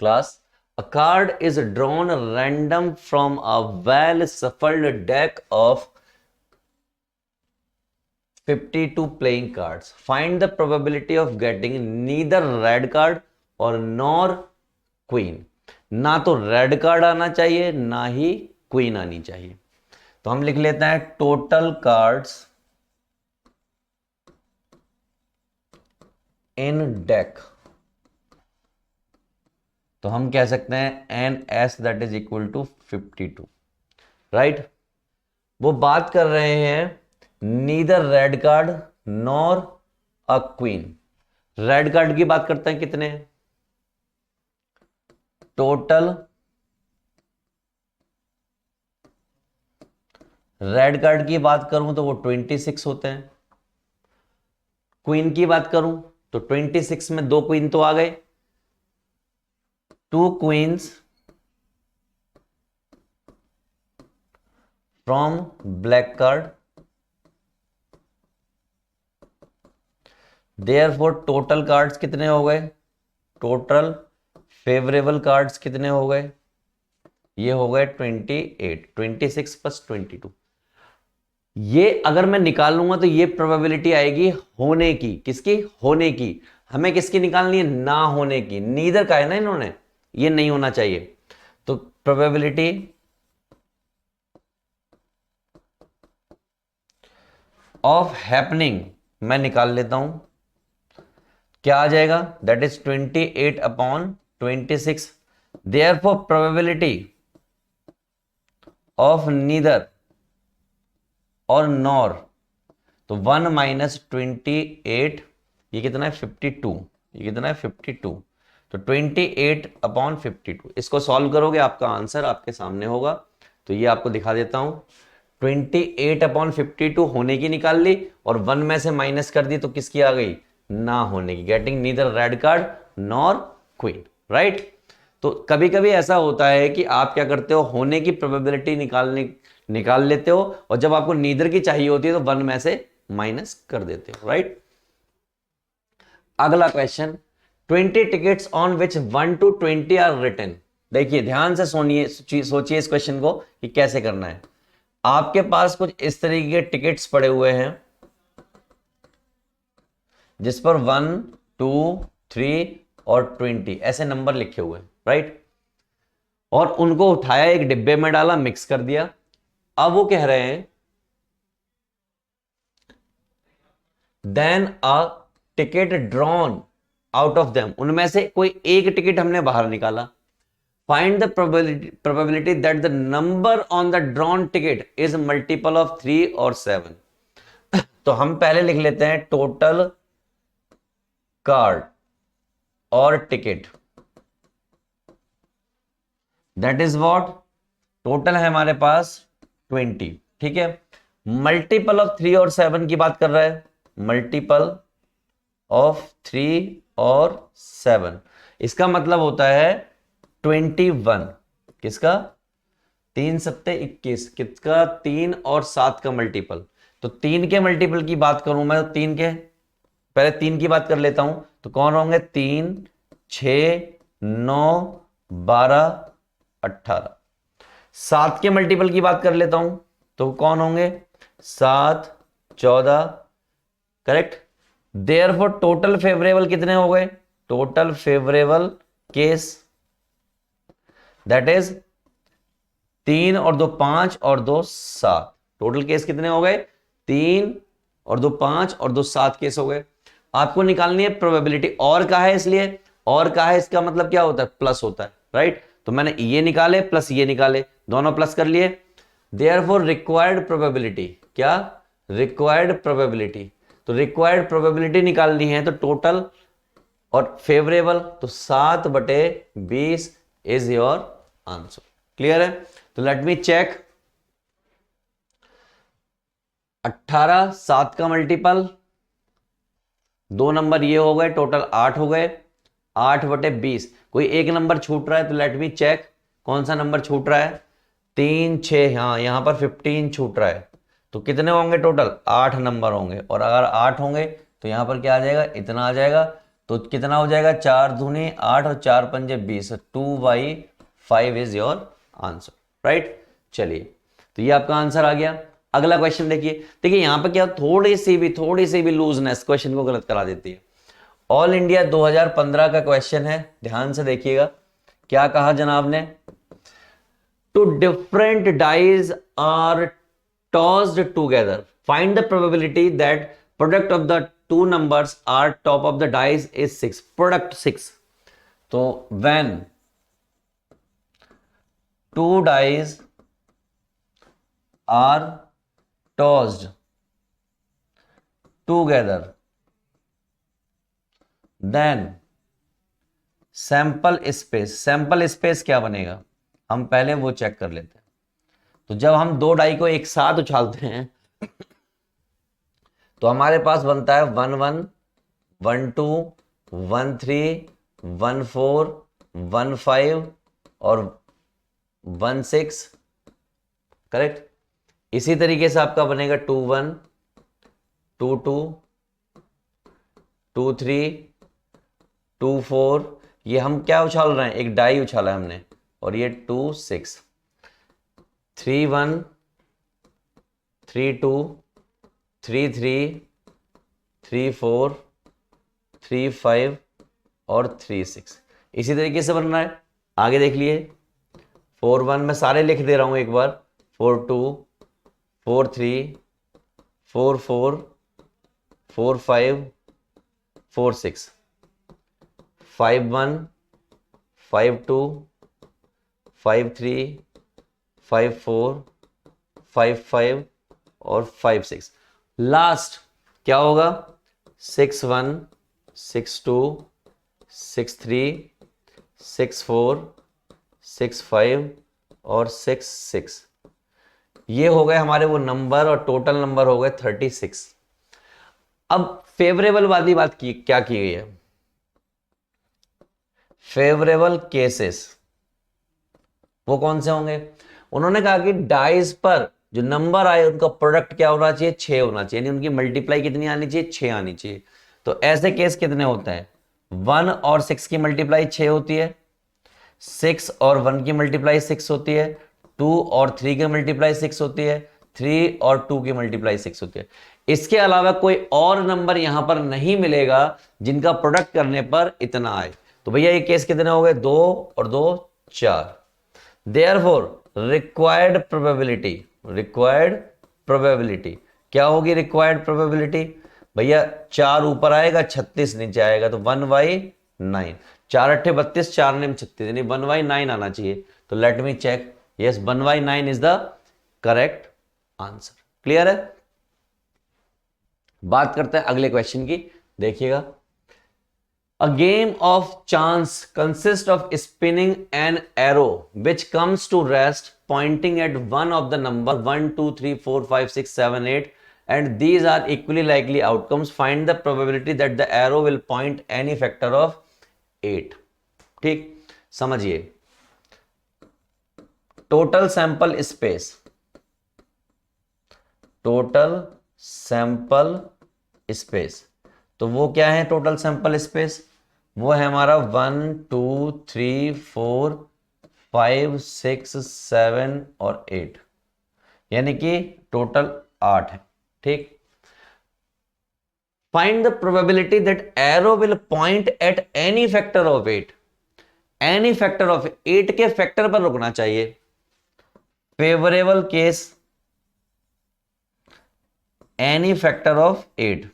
class. A card is drawn random from a well shuffled deck of 52 playing cards. Find the probability of getting neither red card और nor queen. ना तो red card आना चाहिए ना ही queen आनी चाहिए। तो हम लिख लेते हैं टोटल कार्ड्स इन डेक। तो हम कह सकते हैं N S that is equal to 52, right. वो बात कर रहे हैं neither red card nor a queen. Red card की बात करते हैं कितने, टोटल रेड कार्ड की बात करूं तो वो 26 होते हैं। क्वीन की बात करूं तो 26 में 2 क्वीन तो आ गए, 2 queens from black card, therefore total cards कितने हो गए, टोटल फेवरेबल कार्ड्स कितने हो गए, ये हो गए 28, 26 प्लस 22। ये अगर मैं निकालूंगा तो ये प्रोबेबिलिटी आएगी होने की, किसकी, होने की। हमें किसकी निकालनी है, ना होने की। नीदर का है ना इन्होंने, ये नहीं होना चाहिए। तो प्रोबेबिलिटी ऑफ हैपनिंग मैं निकाल लेता हूं, क्या आ जाएगा, that is 28/26। Therefore probability of neither और नॉर, तो 1 माइनस 28, ये कितना है 52, ये कितना है 52, तो 28/52। इसको सॉल्व करोगे आपका आंसर आपके सामने होगा। तो ये आपको दिखा देता हूं, 28/52 होने की निकाल ली और 1 में से माइनस कर दी तो किसकी आ गई, ना होने की। Getting neither red card nor queen, right. तो कभी कभी ऐसा होता है कि आप क्या करते हो, होने की प्रोबेबिलिटी निकाल लेते हो और जब आपको नीदर की चाहिए होती है तो 1 में से माइनस कर देते हो, राइट। अगला क्वेश्चन, 20 tickets on which 1 to 20 are written. देखिए ध्यान से सुनिए, सोचिए इस क्वेश्चन को कि कैसे करना है। आपके पास कुछ इस तरीके के टिकट्स पड़े हुए हैं जिस पर 1, 2, 3 और 20 ऐसे नंबर लिखे हुए हैं, राइट। और उनको उठाया, एक डिब्बे में डाला, मिक्स कर दिया। अब वो कह रहे हैं then a ticket drawn out of them, उनमें से कोई एक टिकट हमने बाहर निकाला। Find the probability that the number on the drawn ticket is multiple of 3 और 7। तो हम पहले लिख लेते हैं टोटल कार्ड और ticket, that is what, total है हमारे पास 20, ठीक है। मल्टीपल ऑफ 3 और 7 की बात कर रहा है, मल्टीपल ऑफ 3 और 7, इसका मतलब होता है 21। किसका, 3 सत्ते 21, किसका, 3 और 7 का मल्टीपल। तो 3 के मल्टीपल की बात करूं मैं, तो 3 के, पहले 3 की बात कर लेता हूं, तो कौन होंगे, 3, 6, 9, 12, 18। 7 के मल्टीपल की बात कर लेता हूं तो कौन होंगे, 7, 14, करेक्ट। देयरफॉर टोटल फेवरेबल कितने हो गए, total favourable case that is 3 और 2 5 और 2 7। टोटल केस कितने हो गए, 3 और 2 5 और 2 7 केस हो गए। आपको निकालनी है प्रोबेबिलिटी, और का है इसलिए, और का है इसका मतलब क्या होता है, प्लस होता है, राइट। तो मैंने ये निकाले प्लस ये निकाले, दोनों प्लस कर लिए। देयरफॉर रिक्वायर्ड प्रोबेबिलिटी, क्या, रिक्वायर्ड प्रोबेबिलिटी, तो रिक्वायर्ड प्रोबेबिलिटी निकालनी है तो टोटल और फेवरेबल, तो 7/20 इज योर आंसर। क्लियर है। तो लेट मी चेक, 18, 7 का मल्टीपल, 2 नंबर ये हो गए, टोटल 8 हो गए, 8/20। कोई एक नंबर छूट रहा है तो लेट मी चेक कौन सा नंबर छूट रहा है, 3, 6, हाँ यहां पर 15 छूट रहा है। तो कितने होंगे टोटल, 8 नंबर होंगे, और अगर 8 होंगे तो यहां पर क्या आ जाएगा, इतना आ जाएगा। तो कितना हो जाएगा, 4 दूनी 8 और 4 पंजे 20, 2/5 इज योर आंसर, राइट। चलिए, तो ये आपका आंसर आ गया। अगला क्वेश्चन देखिए, देखिए यहां पर क्या थोड़ी सी भी लूजनेस क्वेश्चन को गलत करा देती है। ऑल इंडिया 2015 का क्वेश्चन है, ध्यान से देखिएगा। क्या कहा जनाब ने, two different dice are tossed together, find the probability that product of the two numbers are top of the dice is 6, product 6। तो when two dice are tossed together then sample space क्या बनेगा, हम पहले वो check कर लेते हैं। तो जब हम दो डाई को एक साथ उछालते हैं तो हमारे पास बनता है 1 1, 1 2, 1 3, 1 4, 1 5 और 1 6, करेक्ट। इसी तरीके से आपका बनेगा 2 1, 2 2, 2 3, 2 4, ये हम क्या उछाल रहे हैं, एक डाई उछाला है हमने, और ये 2 6, 3 1, 3 2, 3 3, 3 4, 3 5 और 3 6। इसी तरीके से बन रहा है, आगे देख लिए। 4 1 मैं सारे लिख दे रहा हूं एक बार, 4 2, 4 3, 4 4, 4 5, 4 6, 5 1, 5 2, 5 3, 5 4, 5 5 और 5 6। लास्ट क्या होगा, 6 1, 6 2, 6 3, 6 4, 6 5 और 6 6। ये हो गए हमारे वो नंबर, और टोटल नंबर हो गए 36। अब फेवरेबल वाली बात की क्या की गई है, फेवरेबल केसेस वो कौन से होंगे। उन्होंने कहा कि डाइस पर जो नंबर आए उनका प्रोडक्ट क्या होना चाहिए, 6 होना चाहिए, यानी उनकी मल्टीप्लाई कितनी आनी चाहिए, 6 आनी चाहिए। तो ऐसे केस कितने होते हैं, 1 और 6 की मल्टीप्लाई 6 होती है, 6 और 1 की मल्टीप्लाई 6 होती है, 2 और 3 की मल्टीप्लाई 6 होती है, 3 और 2 की मल्टीप्लाई 6 होती है। इसके अलावा कोई और नंबर यहां पर नहीं मिलेगा जिनका प्रोडक्ट करने पर इतना आए। तो भैया ये केस कितने हो गए, 2 और 2 4। Therefore, रिक्वायर्ड प्रोबेबिलिटी क्या होगी, रिक्वायर्ड प्रोबेबिलिटी भैया 4 ऊपर आएगा 36 नीचे आएगा, तो 1/9। 4 अट्ठे 32, 4 नेम 36, यानी 1/9 आना चाहिए। तो let me check, yes 1/9 is the correct answer. Clear है। बात करते हैं अगले क्वेश्चन की, देखिएगा। A game of chance consists of spinning an arrow which comes to rest pointing at one of the number 1 2 3 4 5 6 7 8 and these are equally likely outcomes. Find the probability that the arrow will point any factor of 8। ठीक, समझिए। Total sample space, total sample space, तो वो क्या है total sample space, वो है हमारा 1 2 3 4 5 6 7 और 8, यानी कि टोटल 8 है। ठीक, find the probability that arrow will point at any factor of 8। Any factor of 8 के फैक्टर पर रुकना चाहिए। Favourable case, any factor of 8।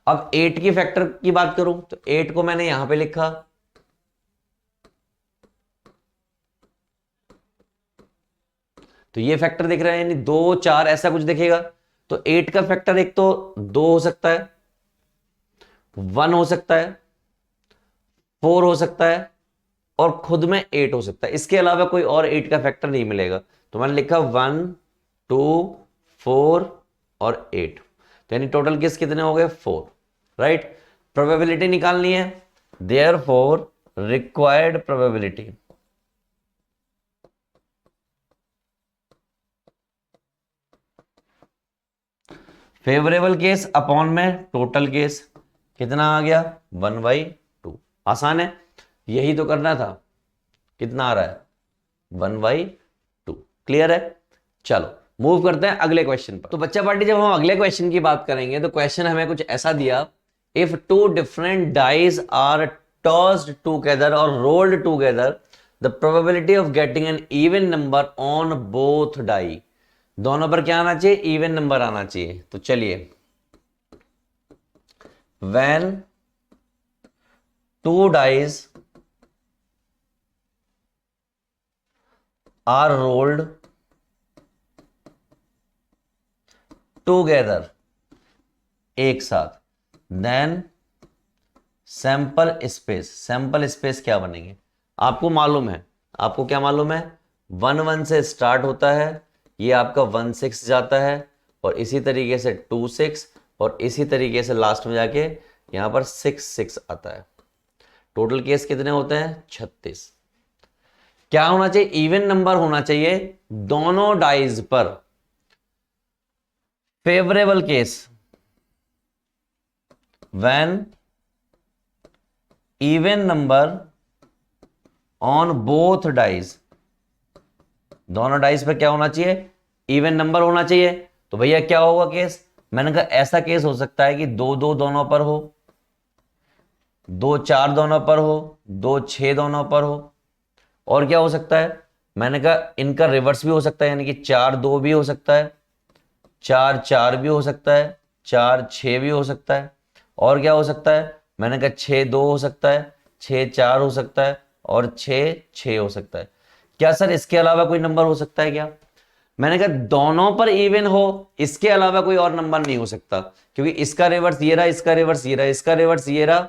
अब 8 की फैक्टर की बात करूं तो 8 को मैंने यहां पे लिखा, तो ये फैक्टर दिख रहा है, यानी 2 4 ऐसा कुछ दिखेगा। तो 8 का फैक्टर एक तो 2 हो सकता है, 1 हो सकता है, 4 हो सकता है, और खुद में 8 हो सकता है। इसके अलावा कोई और 8 का फैक्टर नहीं मिलेगा। तो मैंने लिखा 1 2 4 और 8, तो यानी टोटल केस कितने हो गए, 4। राइट, प्रोबेबिलिटी निकालनी है, therefore required probability, favourable case upon में टोटल केस, कितना आ गया 1/2। आसान है, यही तो करना था। कितना आ रहा है 1/2। क्लियर है। चलो मूव करते हैं अगले क्वेश्चन पर। तो बच्चा पार्टी जब हम अगले क्वेश्चन की बात करेंगे तो क्वेश्चन हमें कुछ ऐसा दिया, if 2 different dice are tossed together और rolled together the probability of getting an even number on both die. दोनों पर क्या आना चाहिए, इवन नंबर आना चाहिए। तो चलिए, when 2 dice are rolled together, एक साथ, then sample space, sample space क्या बनेंगे, आपको मालूम है, आपको क्या मालूम है, 1 1 से स्टार्ट होता है, ये आपका 1 6 जाता है, और इसी तरीके से 2 6, और इसी तरीके से लास्ट में जाके यहां पर 6 6 आता है। टोटल केस कितने होते हैं, 36। क्या होना चाहिए, इवन नंबर होना चाहिए दोनों डाइज पर। Favourable case, when even number on both dice, दोनों डाइस पे क्या होना चाहिए, इवन नंबर होना चाहिए। तो भैया क्या होगा केस, मैंने कहा ऐसा केस हो सकता है कि 2-2 दोनों पर हो, 2-4 दोनों पर हो, 2-6 दोनों पर हो। और क्या हो सकता है, मैंने कहा इनका रिवर्स भी हो सकता है, यानी कि 4-2 भी हो सकता है, 4-4 भी हो सकता है, 4-6 भी हो सकता है। और क्या हो सकता है, मैंने कहा 6-2 हो सकता है, 6-4 हो सकता है, और 6-6 हो सकता है। क्या सर इसके अलावा कोई नंबर हो सकता है क्या, मैंने कहा दोनों पर इवन हो, इसके अलावा कोई और नंबर नहीं हो सकता, क्योंकि इसका रिवर्स ये रहा, इसका रिवर्स ये रहा, इसका रिवर्स ये रहा,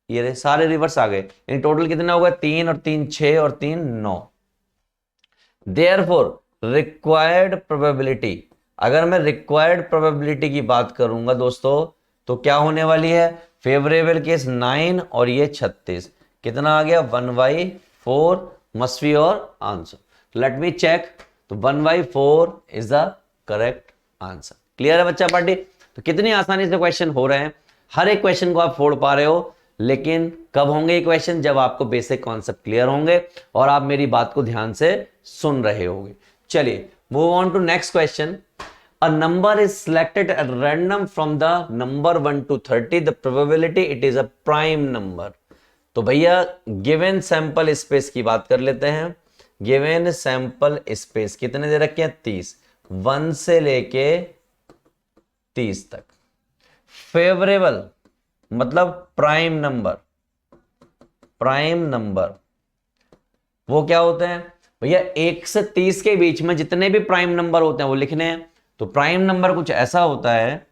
ये रहे, सारे रिवर्स आ गए। इन टोटल कितना होगा, 3 और 3 6 और 3 9। देयरफॉर रिक्वायर्ड प्रोबेबिलिटी, अगर मैं रिक्वायर्ड प्रोबेबिलिटी की बात करूंगा दोस्तों, तो क्या होने वाली है, फेवरेबल केस 9 और ये 36, कितना आ गया 1/4 must be your answer. Let me check, तो 1/4 is the correct answer. Clear है बच्चा पार्टी। तो कितनी आसानी से क्वेश्चन हो रहे हैं, हर एक क्वेश्चन को आप फोड़ पा रहे हो, लेकिन कब होंगे ये क्वेश्चन, जब आपको बेसिक कॉन्सेप्ट क्लियर होंगे और आप मेरी बात को ध्यान से सुन रहे होंगे। चलिए move on to next question. A number is selected at random from the number 1 to 30. The probability it is a prime number. तो भैया गिवन सैंपल स्पेस की बात कर लेते हैं। गिवन सैंपल स्पेस कितने दे रखे हैं, 30, 1 से लेके 30 तक। फेवरेबल मतलब प्राइम नंबर, प्राइम नंबर वो क्या होते हैं भैया, 1 से 30 के बीच में जितने भी प्राइम नंबर होते हैं वो लिखने हैं। तो प्राइम नंबर कुछ ऐसा होता है,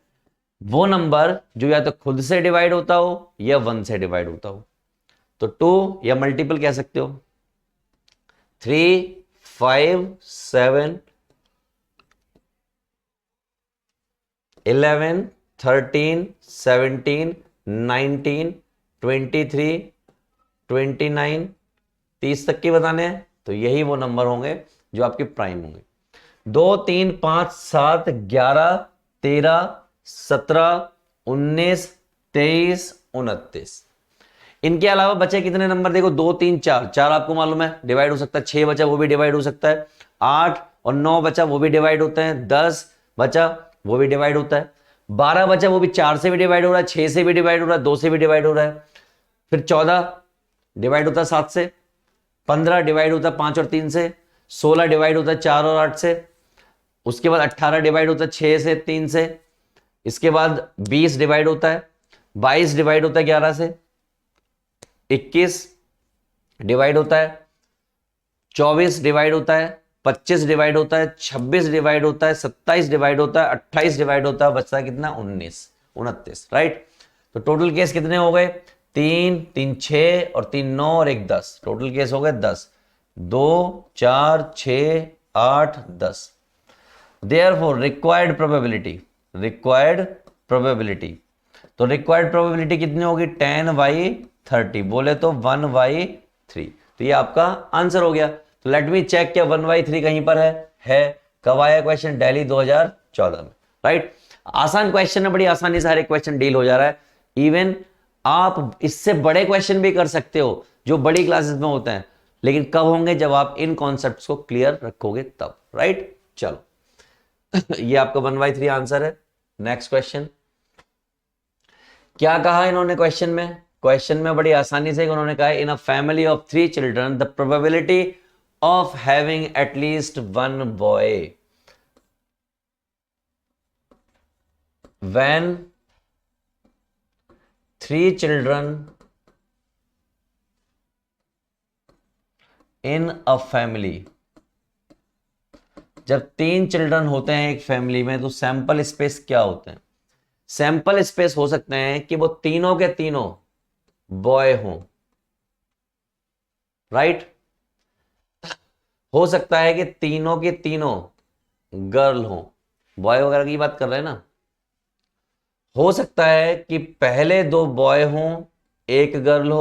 वो नंबर जो या तो खुद से डिवाइड होता हो या 1 से डिवाइड होता हो। तो 2 या मल्टीपल कह सकते हो, 3 5 7 11 13 17 19 23 29 30 तक के बताने हैं। तो यही वो नंबर होंगे जो आपके प्राइम होंगे। 2 3 5 7 11 13 17 19 23 29। इनके अलावा बचे कितने नंबर, देखो 2 3 4, 4 आपको मालूम है डिवाइड हो सकता है, 6 बचा वो भी डिवाइड हो सकता है, 8 और 9 बचा वो भी डिवाइड होते हैं, 10 बचा वो भी डिवाइड होता है, 12 बचा वो भी 4 से भी डिवाइड हो रहा है, 6 से भी डिवाइड हो रहा है, 2 से भी डिवाइड हो रहा है, फिर 14 डिवाइड होता है 7 से, 15 डिवाइड होता है 5 और 3 से, 16 डिवाइड होता है 4 और 8 से, उसके बाद 18 डिवाइड होता है 6 से 3 से, इसके बाद 20 डिवाइड होता है, 22 डिवाइड होता है 11 से, 21 डिवाइड होता है, 24 डिवाइड होता है, 25 डिवाइड होता है, 26 डिवाइड होता है, 27 डिवाइड होता है, 28 डिवाइड होता है, बचता है कितना 19 29, राइट। तो टोटल केस कितने हो गए, 3 3 6 और 3 9 और 1 10, टोटल केस हो गए 10, 2 4 6 8 10। Therefore required probability, required probability, तो रिक्वायर्ड प्रोबेबिलिटी कितनी होगी 10/30, बोले तो 1/3। तो ये आपका आंसर हो गया। तो लेट मी चेक, क्या 1/3 कहीं पर है। कब आया क्वेश्चन, दिल्ली 2014 में, राइट। आसान क्वेश्चन है, बड़ी आसानी से हर एक क्वेश्चन डील हो जा रहा है। इवन आप इससे बड़े क्वेश्चन भी कर सकते हो जो बड़ी क्लासेस में होते हैं, लेकिन कब होंगे, जब आप इन कॉन्सेप्ट्स को क्लियर रखोगे तब, राइट। चलो ये आपका 1/3 आंसर है। नेक्स्ट क्वेश्चन, क्या कहा इन्होंने क्वेश्चन में, क्वेश्चन में बड़ी आसानी से उन्होंने कहा in a family of 3 children the probability of having at least 1 boy when 3 children in a family, जब 3 चिल्ड्रन होते हैं एक फैमिली में, तो सैंपल स्पेस क्या होते हैं, सैंपल स्पेस हो सकते हैं कि वो तीनों के तीनों बॉय हों, राइट। हो सकता है कि तीनों के तीनों गर्ल हों, बॉय वगैरह की बात कर रहे हैं ना। हो सकता है कि पहले 2 बॉय हों 1 गर्ल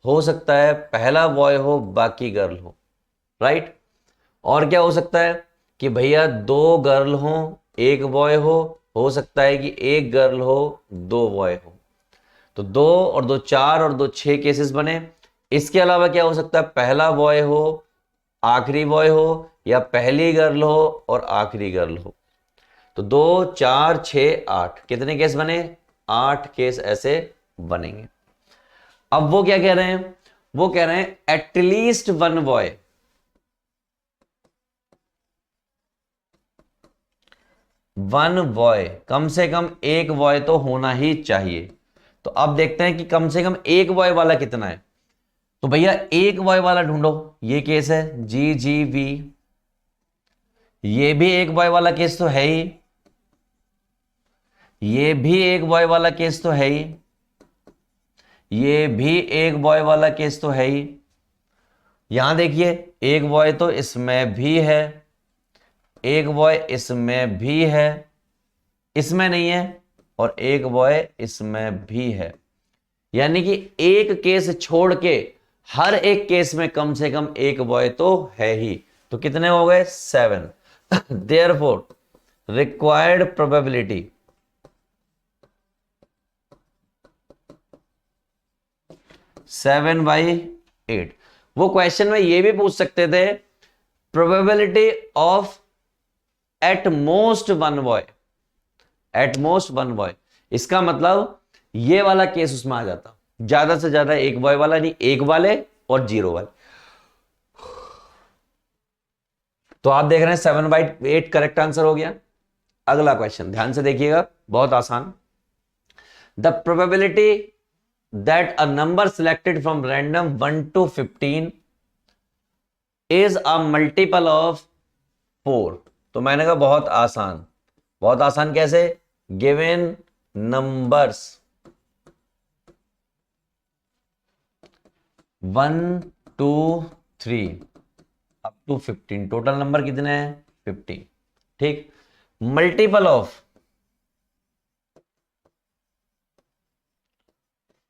हो सकता है पहला बॉय हो बाकी गर्ल हो, राइट। और क्या हो सकता है कि भैया 2 गर्ल हो 1 बॉय हो सकता है कि 1 गर्ल हो 2 बॉय हो। तो 2 और 2 4 और 2 6 केसेस बने। इसके अलावा क्या हो सकता है, पहला बॉय हो, आखिरी बॉय हो, या पहली गर्ल हो और आखिरी गर्ल हो। तो 2 4 6 8 कितने केस बने, 8 केस ऐसे बनेंगे। अब वो क्या कह रहे हैं, वो कह रहे हैं at least one boy, one boy, कम से कम एक बॉय तो होना ही चाहिए। तो अब देखते हैं कि कम से कम एक बॉय वाला कितना है। तो भैया एक बॉय वाला ढूंढो, ये केस है GGV, ये भी एक बॉय वाला केस तो है ही, ये भी एक बॉय वाला केस तो है ही, ये भी एक बॉय वाला केस तो है ही। यहां देखिए एक बॉय तो इसमें भी है, एक बॉय इसमें भी है, इसमें नहीं है, और एक बॉय इसमें भी है। यानी कि एक केस छोड़ के हर एक केस में कम से कम एक बॉय तो है ही। तो कितने हो गए, 7। Therefore required probability 7/8। वो क्वेश्चन में ये भी पूछ सकते थे probability of at most one boy, at most one boy, इसका मतलब ये वाला केस उसमें आ जाता, ज्यादा से ज्यादा एक बॉय वाला नहीं, एक वाले और 0 वाले। तो आप देख रहे हैं 7/8 करेक्ट आंसर हो गया। अगला क्वेश्चन ध्यान से देखिएगा, बहुत आसान। The probability that a number selected from random 1 to 15 is a multiple of 4। तो मैंने कहा बहुत आसान, बहुत आसान कैसे, given numbers 1 2 3 up to 15, total number कितने हैं 15, ठीक। मल्टीपल ऑफ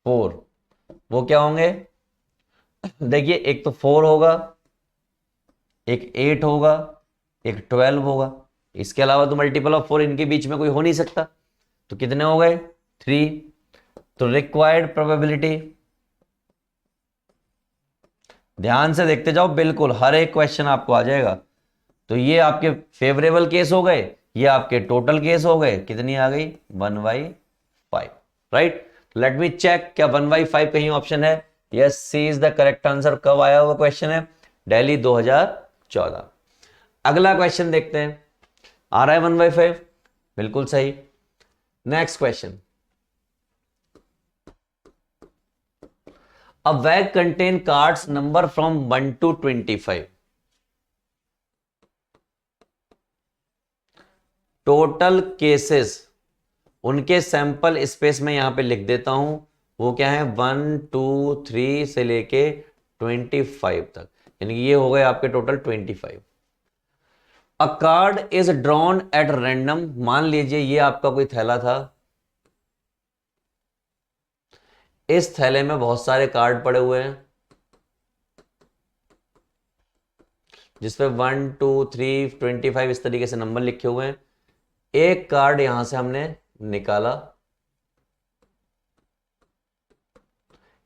4, वो क्या होंगे, देखिए एक तो 4 होगा, एक 8 होगा, एक 12 होगा। इसके अलावा तो मल्टीपल ऑफ 4 इनके बीच में कोई हो नहीं सकता। तो कितने हो गए 3। तो रिक्वायर्ड प्रोबेबिलिटी, ध्यान से देखते जाओ, बिल्कुल हर एक क्वेश्चन आपको आ जाएगा। तो ये आपके फेवरेबल केस हो गए, ये आपके टोटल केस हो गए, कितनी आ गई 1/5, राइट। लेट मी चेक, क्या 1/5 कहीं ऑप्शन है, yes, C is the correct answer. कब आया हुआ क्वेश्चन है, दिल्ली 2014। अगला क्वेश्चन देखते हैं, आ रहा है 1/5, बिल्कुल सही। Next question, a bag contain cards number from 1 to 25, total cases, उनके सैंपल स्पेस में यहां पे लिख देता हूं, वो क्या है 1 2 3 से लेके 25 तक, यानी कि ये हो गए आपके total 25। A card is drawn at random, मान लीजिए ये आपका कोई थैला था, इस थैले में बहुत सारे कार्ड पड़े हुए हैं, जिसपे 1 2 3 25 इस तरीके से नंबर लिखे हुए हैं। एक कार्ड यहां से हमने निकाला,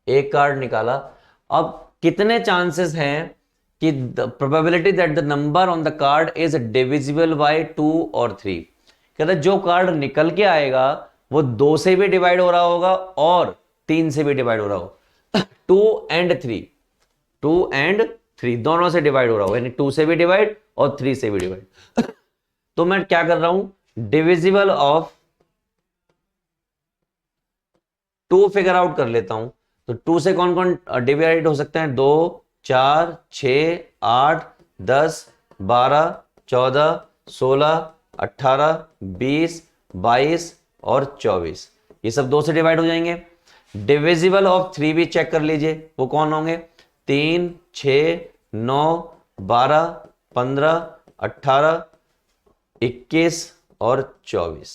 एक कार्ड निकाला। अब कितने चांसेस हैं कि the probability that the number on the card is divisible by 2 और 3, कहते जो कार्ड निकल के आएगा वो 2 से भी डिवाइड हो रहा होगा और 3 से भी डिवाइड हो रहा होगा। 2 and 3, 2 and 3 दोनों से डिवाइड हो रहा होगा, यानी 2 से भी डिवाइड और 3 से भी डिवाइड। तो मैं क्या कर रहा हूं, डिविजिबल ऑफ 2 फिगर आउट कर लेता हूं। तो 2 से कौन कौन डिवाइड हो सकते हैं, 2 4 6 8 10 12 14 16 18 20 22 और 24, ये सब 2 से डिवाइड हो जाएंगे। डिविजिबल ऑफ 3 भी चेक कर लीजिए, वो कौन होंगे, 3 6 9 12 15 18 21 और 24।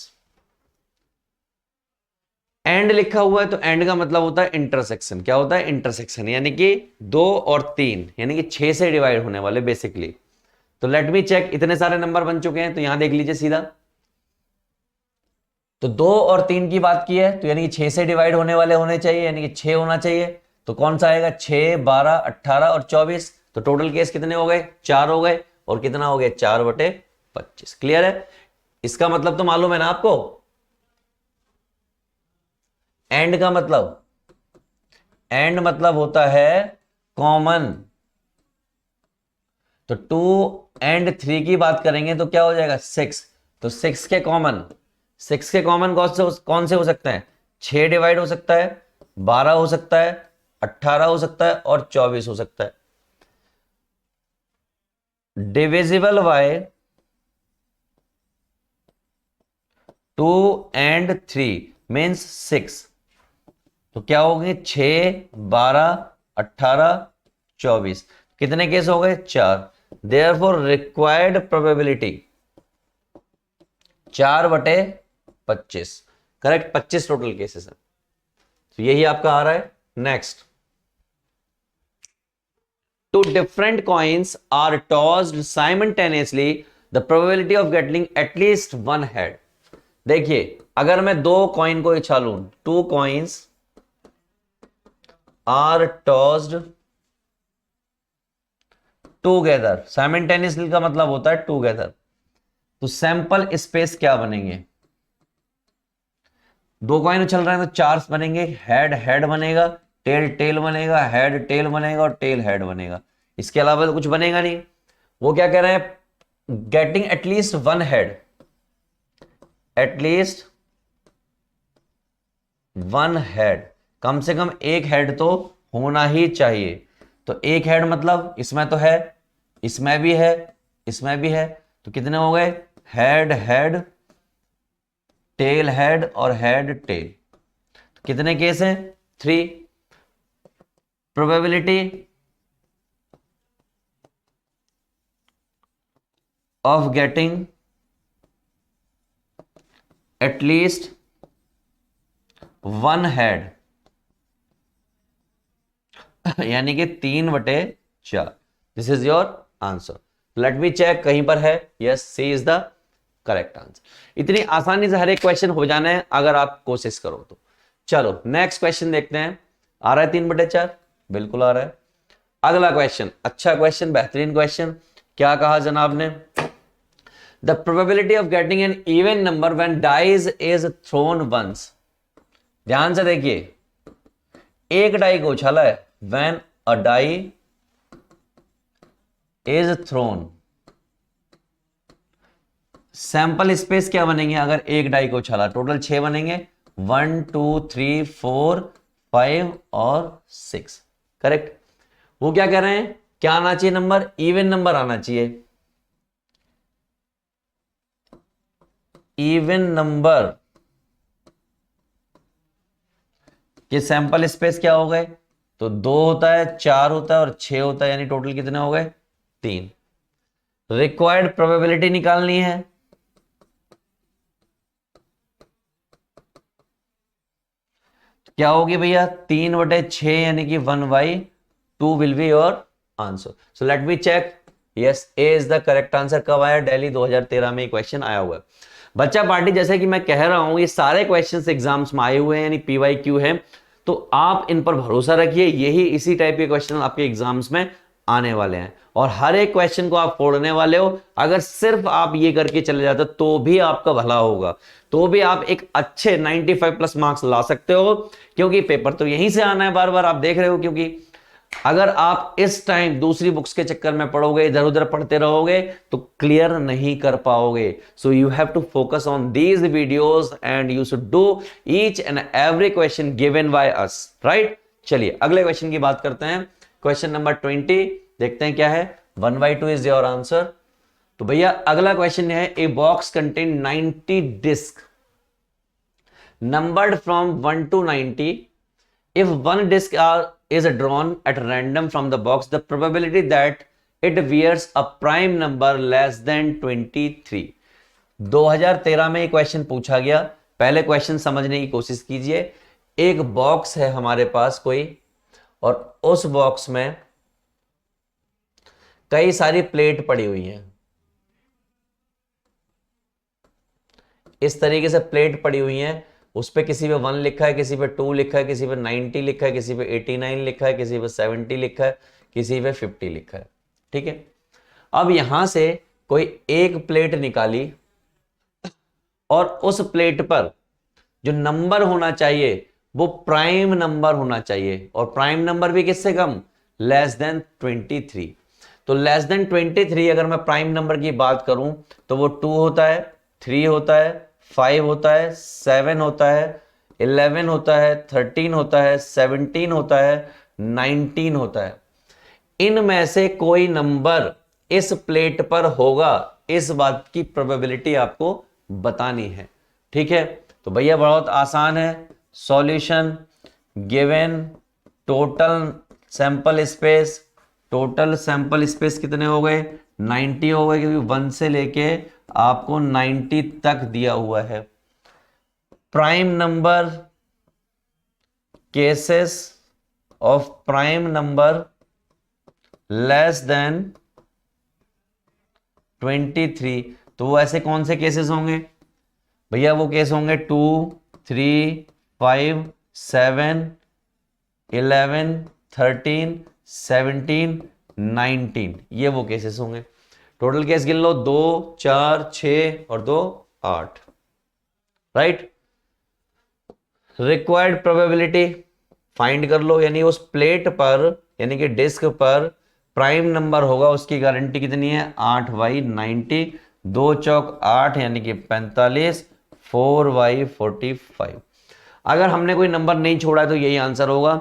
एंड लिखा हुआ है तो एंड का मतलब होता है इंटरसेक्शन, क्या होता है इंटरसेक्शन, यानी कि 2 और 3 यानी कि 6 से डिवाइड होने वाले बेसिकली। तो लेट मी चेक, इतने सारे नंबर बन चुके हैं, तो यहां देख लीजिए सीधा तो 2 और 3 की बात की है, तो यानी कि 6 से डिवाइड होने वाले होने चाहिए, यानी कि 6 होना चाहिए। तो कौन सा आएगा? 6, 12, 18 और 24। तो टोटल केस कितने हो गए? 4 हो गए। और कितना हो गया? 4/25। क्लियर है? इसका मतलब तो मालूम है ना आपको? एंड का मतलब, एंड मतलब होता है कॉमन। तो 2 और 3 की बात करेंगे तो क्या हो जाएगा? 6। तो 6 के कॉमन, 6 के कॉमन कौन से हो सकते हैं? 6 डिवाइड हो सकता है, 12 हो सकता है, 18 हो सकता है और 24 हो सकता है। डिविजिबल बाय 2 और 3 मीन्स 6। तो क्या हो गए? 6, 12, 18, 24। कितने केस हो गए? 4। Therefore required probability 4/25। Correct, 25 total cases है। तो यही आपका आ रहा है। Next, two different coins are tossed simultaneously, the probability of getting at least one head. देखिए, अगर मैं 2 कॉइन को उछालूं, 2 coins are tossed together, simultaneously का मतलब होता है टूगेदर। तो सैंपल स्पेस क्या बनेंगे? 2 कॉइन उछल रहे हैं तो 4 बनेंगे। हेड हेड बनेगा, टेल टेल बनेगा, हेड टेल बनेगा और टेल हेड बनेगा। इसके अलावा तो कुछ बनेगा नहीं। वो क्या कह रहे हैं? Getting at least one head, at least one head, कम से कम एक हेड तो होना ही चाहिए। तो एक हेड मतलब इसमें तो है, इसमें भी है, इसमें भी है। तो कितने हो गए? हेड हेड, टेल हेड और हेड टेल। तो कितने केस हैं? 3। Probability of getting at least one head यानी कि 3/4। This is your answer. Let me check, कहीं पर है? Yes, C is the correct answer. इतनी आसानी से हर एक क्वेश्चन हो जाना है अगर आप कोशिश करो तो। चलो नेक्स्ट क्वेश्चन देखते हैं। आ रहा है 3/4? बिल्कुल आ रहा है। अगला क्वेश्चन, अच्छा क्वेश्चन, बेहतरीन क्वेश्चन। क्या कहा जनाब ने? The probability of getting an even number when dice is thrown once. ध्यान से देखिए, एक डाई को उछाला है, when a die is thrown. Sample space क्या बनेंगे अगर एक डाई को उछाला? टोटल 6 बनेंगे, 1, 2, 3, 4, 5 और 6। करेक्ट। वो क्या कह रहे हैं? क्या आना चाहिए नंबर? इवन नंबर आना चाहिए। इवन नंबर के सैंपल स्पेस क्या हो गए? तो 2 होता है, 4 होता है और 6 होता है, यानी टोटल कितने हो गए? 3। रिक्वायर्ड प्रोबेबिलिटी निकालनी है। क्या होगी भैया? 3/6 यानी कि 1/2 will be your answer. So let me check. Yes, A is the correct answer. कब आया? दिल्ली 2013 में क्वेश्चन आया हुआ है। बच्चा पार्टी, जैसे कि मैं कह रहा हूं, ये सारे क्वेश्चंस एग्जाम्स में आए हुए हैं, यानी पीवाईक्यू है। तो आप इन पर भरोसा रखिए, यही इसी टाइप के क्वेश्चन आपके एग्जाम्स में आने वाले हैं और हर एक क्वेश्चन को आप फोड़ने वाले हो। अगर सिर्फ आप ये करके चले जाते तो भी आपका भला होगा, तो भी आप एक अच्छे 95+ मार्क्स ला सकते हो, क्योंकि पेपर तो यहीं से आना है बार बार, आप देख रहे हो। क्योंकि अगर आप इस टाइम दूसरी बुक्स के चक्कर में पढ़ोगे, इधर उधर पढ़ते रहोगे, तो क्लियर नहीं कर पाओगे। So you have to focus on these videos and you should do each and every question given by us, right. चलिए अगले क्वेश्चन की बात करते हैं। क्वेश्चन नंबर 20 देखते हैं क्या है। 1/2 इज योर आंसर। तो भैया अगला क्वेश्चन है, a box contain 90 disc numbered from 1 to 90. If one disc is drawn at random from the box, the probability that it bears a prime number less than 23. 2013 में ये question पूछा गया। पहले question समझने की कोशिश कीजिए। एक बॉक्स है हमारे पास कोई, और उस बॉक्स में कई सारी प्लेट पड़ी हुई हैं। इस तरीके से प्लेट पड़ी हुई है, उस पे किसी पे 1 लिखा है, किसी पे 2 लिखा है, किसी पे 90 लिखा है, किसी पे 89 लिखा है, किसी पे 70 लिखा है, किसी पे 50 लिखा है। ठीक है, अब यहां से कोई एक प्लेट निकाली और उस प्लेट पर जो नंबर होना चाहिए वो प्राइम नंबर होना चाहिए, और प्राइम नंबर भी किससे कम, लेस देन 23। तो लेस देन 23 अगर मैं प्राइम नंबर की बात करूं तो वो 2 होता है, 3 होता है, 5 होता है, 7 होता है, 11 होता है, 13 होता है, 17 होता है, 19 होता है। इनमें से कोई नंबर इस प्लेट पर होगा, इस बात की प्रोबेबिलिटी आपको बतानी है। ठीक है, तो भैया बहुत आसान है। Solution given total sample space, total sample space कितने हो गए, 90 हो गए, क्योंकि 1 से लेके आपको 90 तक दिया हुआ है। Prime number, cases of prime number less than 23, तो वो ऐसे कौन से केसेस होंगे भैया, वो केस होंगे 2, 3, 5, 7, 11, 13, 17, 19, ये वो केसेस होंगे। टोटल केस गिन लो, 2, 4, 6 और 2, 8। राइट, रिक्वायर्ड प्रोबेबिलिटी फाइंड कर लो, यानी उस प्लेट पर यानी कि डिस्क पर प्राइम नंबर होगा, उसकी गारंटी कितनी है, 8/90, 2 चौक 8 यानी कि 45, 4/45। अगर हमने कोई नंबर नहीं छोड़ा है तो यही आंसर होगा।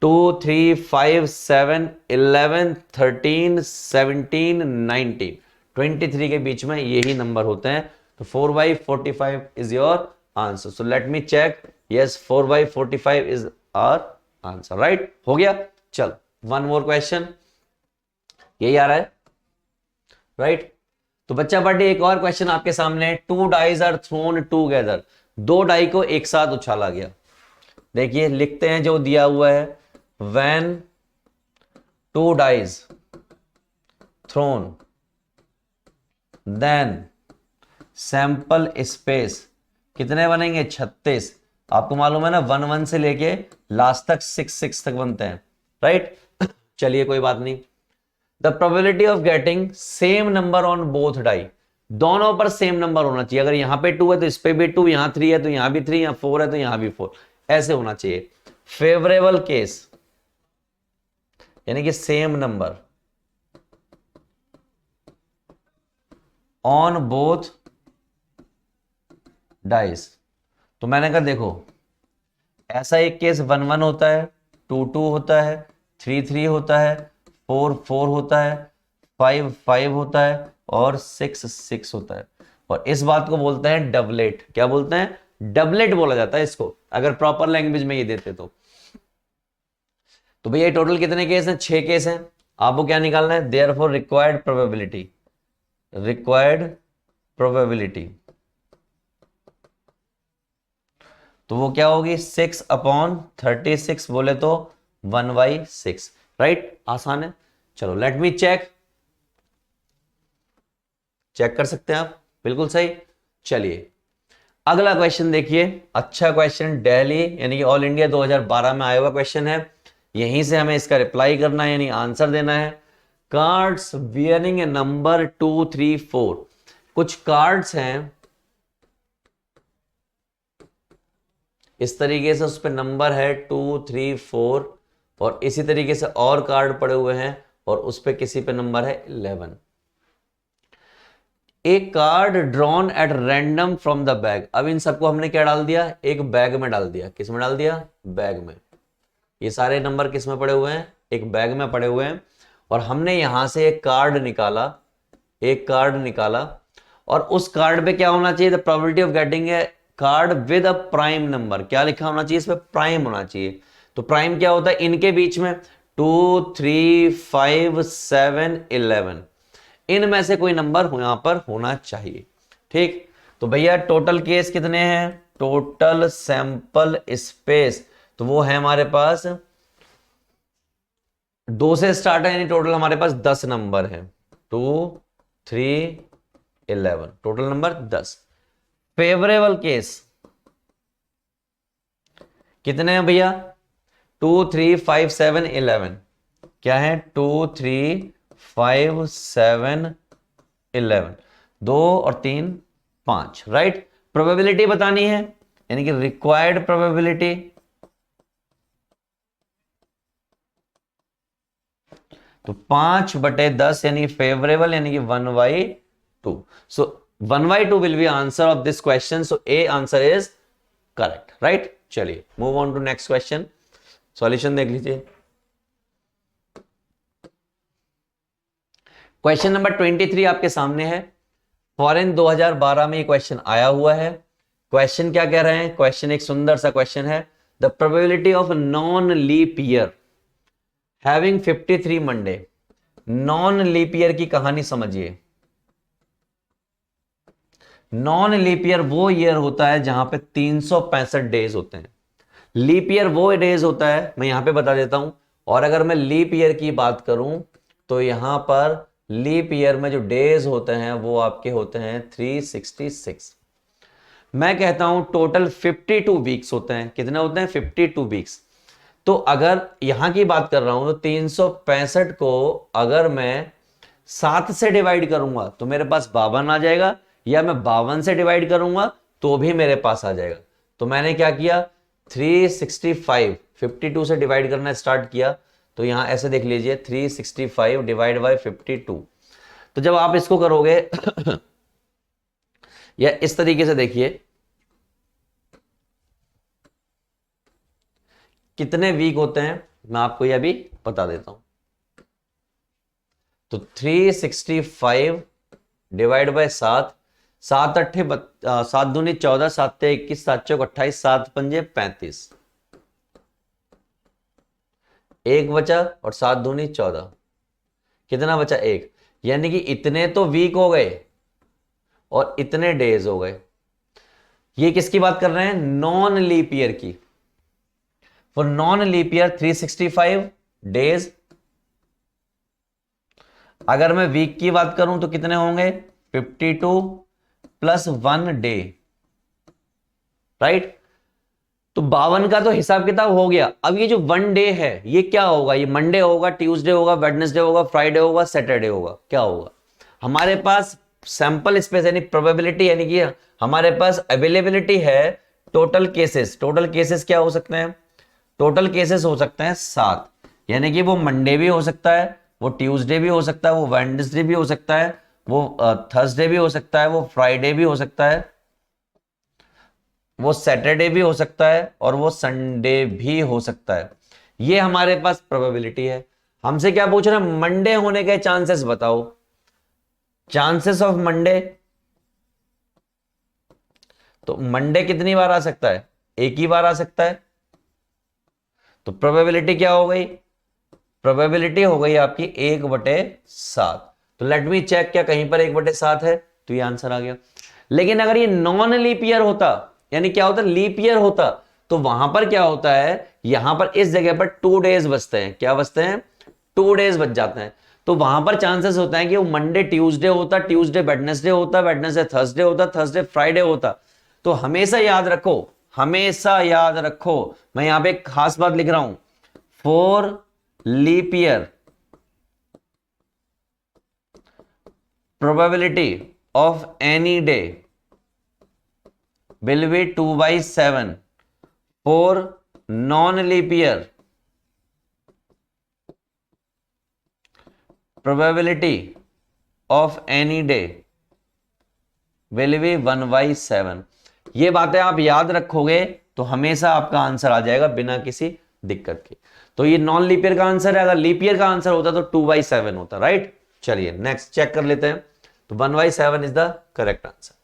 2, 3, 5, 7, 11, 13, 17, 19, 23 के बीच में यही नंबर होते हैं, तो 4/45 is your answer. So let me check, yes 4/45 is our answer. Right, हो गया। चल वन मोर क्वेश्चन, यही आ रहा है। राइट, तो बच्चा पार्टी एक और क्वेश्चन आपके सामने। 2 dice are thrown together, 2 die को एक साथ उछाला गया। देखिए लिखते हैं जो दिया हुआ है, when 2 dice thrown then sample space कितने बनेंगे, 36। आपको मालूम है ना 1 1 से लेके लास्ट तक 6 6 तक बनते हैं। राइट, चलिए कोई बात नहीं। The probability of getting same number on both die, दोनों पर सेम नंबर होना चाहिए। अगर यहां पे 2 है तो इस पे भी 2, यहां 3 है तो यहां भी 3, यहां 4 है तो यहां भी 4, ऐसे होना चाहिए। फेवरेबल केस यानी कि same number on both dice. तो मैंने कहा देखो, ऐसा एक केस 1 1 होता है, 2 2 होता है, 3 3 होता है, 4 4 होता है, 5 5 होता है और 6 6 होता है। और इस बात को बोलते हैं डबलेट। क्या बोलते हैं, डबलेट बोला जाता है इसको, अगर प्रॉपर लैंग्वेज में ये देते तो भैया टोटल कितने केस हैं, 6 केस हैं। आपको क्या निकालना है, therefore required probability, required probability तो वो क्या होगी, 6/36 बोले तो 1/6। राइट, आसान है। चलो लेट मी चेक, चेक कर सकते हैं आप, बिल्कुल सही। चलिए अगला क्वेश्चन देखिए, अच्छा क्वेश्चन, दिल्ली यानी कि ऑल इंडिया 2012 में आया हुआ क्वेश्चन है। यहीं से हमें इसका रिप्लाई करना है यानी आंसर देना है। कार्ड्स बियरिंग ए नंबर 2 3 4, कुछ कार्ड्स हैं इस तरीके से, उस पर नंबर है 2 3 4, और इसी तरीके से और कार्ड पड़े हुए हैं और उस पर किसी पे नंबर है 11। एक card drawn at random from the bag. अब इन सबको हमने क्या डाल दिया, एक बैग में डाल दिया। किस में डाल दिया, बैग में। ये सारे नंबर किस में पड़े हुए हैं, एक बैग में पड़े हुए हैं। और हमने यहां से एक कार्ड निकाला, एक कार्ड निकाला, और उस कार्ड पे क्या होना चाहिए, the probability of getting a card with a prime number. क्या लिखा होना चाहिए, इस पे प्राइम होना चाहिए। तो प्राइम क्या होता है, इनके बीच में 2 3 5 7 11, इनमें से कोई नंबर यहां पर होना चाहिए। ठीक, तो भैया टोटल केस कितने हैं, टोटल सैंपल स्पेस तो वो है हमारे पास 2 से स्टार्ट है, यानी टोटल हमारे पास 10 नंबर है। 2 3 11, टोटल नंबर 10। फेवरेबल केस कितने हैं भैया? 2 3 5 7 11। क्या है? 2 3 5 7 11, 2 और 3 5, राइट। प्रोबेबिलिटी बतानी है, यानी कि रिक्वायर्ड प्रोबेबिलिटी। तो 5/10 यानी फेवरेबल, यानी कि 1/2। So 1/2 will be answer of this question. So A answer is correct, right. चलिए move on to next question. Solution देख लीजिए। क्वेश्चन नंबर 23 आपके सामने है। फॉरेन 2012 में ये क्वेश्चन आया हुआ है। क्वेश्चन क्या कह रहे हैं? क्वेश्चन एक सुंदर सा क्वेश्चन है। The probability of non leap year having 53 Monday. Non leap year की कहानी समझिए। नॉन लीप ईयर वो ईयर होता है जहां पे 365 डेज होते हैं। लीप ईयर वो डेज होता है, मैं यहां पे बता देता हूं। और अगर मैं लीप ईयर की बात करूं तो यहां पर लीप ईयर में जो डेज होते हैं वो आपके होते हैं 366। मैं कहता हूं टोटल 52 वीक्स होते हैं। कितने होते हैं? 52 वीक्स। तो अगर यहां की बात कर रहा हूं तो 365 को अगर मैं 7 से डिवाइड करूंगा तो मेरे पास 52 आ जाएगा, या मैं 52 से डिवाइड करूंगा तो भी मेरे पास आ जाएगा। तो मैंने क्या किया? 365 52 से डिवाइड करना स्टार्ट किया। तो यहां ऐसे देख लीजिए 365 डिवाइड बाय 52। तो जब आप इसको करोगे या इस तरीके से देखिए कितने वीक होते हैं, मैं आपको यह भी बता देता हूं। तो 365 डिवाइड बाय 7, 7 अट्ठे 7 दूनी 14, 7 ते 21, 7 चौक 28, 7 पंजे 35, एक बचा और 7 दूनी 14। कितना बचा? एक। यानी कि इतने तो वीक हो गए और इतने डेज हो गए। ये किसकी बात कर रहे हैं? नॉन लीप ईयर की। For non leap year 365 days. अगर मैं वीक की बात करूं तो कितने होंगे? 52 प्लस 1 डे, राइट। तो 52 का तो हिसाब किताब हो गया। अब ये जो 1 डे है ये क्या होगा? ये मंडे होगा, ट्यूसडे होगा, वेडनेसडे होगा, फ्राइडे होगा, सैटरडे होगा। क्या होगा? हमारे पास सैंपल स्पेस यानी प्रोबेबिलिटी, यानी कि हमारे पास अवेलेबिलिटी है टोटल केसेस। टोटल केसेस क्या हो सकते हैं? टोटल केसेस हो सकते हैं 7। यानी कि वो मंडे भी हो सकता है, वो ट्यूसडे भी हो सकता है, वो वेडनेसडे भी हो सकता है, वो थर्सडे भी हो सकता है, वो फ्राइडे भी हो सकता है, वो सैटरडे भी हो सकता है, और वो संडे भी हो सकता है। ये हमारे पास प्रोबेबिलिटी है। हमसे क्या पूछ रहे हैं? मंडे होने के चांसेस बताओ। चांसेस ऑफ मंडे, तो मंडे कितनी बार आ सकता है? एक ही बार आ सकता है। तो प्रोबेबिलिटी क्या हो गई? प्रोबेबिलिटी हो गई आपकी 1/7। तो लेट मी चेक, क्या कहीं पर 1/7 है? तो ये आंसर आ गया। लेकिन अगर ये नॉन लीप ईयर होता, यानी क्या होता? लीप ईयर होता, तो वहां पर क्या होता है? यहां पर इस जगह पर 2 डेज बचते हैं। क्या बचते हैं? 2 डेज बच जाते हैं। तो वहां पर चांसेस होता है कि वो मंडे ट्यूसडे होता, ट्यूसडे वेडनेसडे होता, वेडनेसडे थर्सडे होता, थर्सडे फ्राइडे होता। तो हमेशा याद रखो, हमेशा याद रखो, मैं यहां पे एक खास बात लिख रहा हूं। For leap year probability of any day will be 2/7. For non-leap year probability of any day will be 1/7। ये बातें आप याद रखोगे तो हमेशा आपका आंसर आ जाएगा बिना किसी दिक्कत के। तो ये नॉन लीप ईयर का आंसर है। अगर लीप ईयर का आंसर होता तो 2/7 होता, राइट। चलिए नेक्स्ट चेक कर लेते हैं। तो 1/7 इज द करेक्ट आंसर।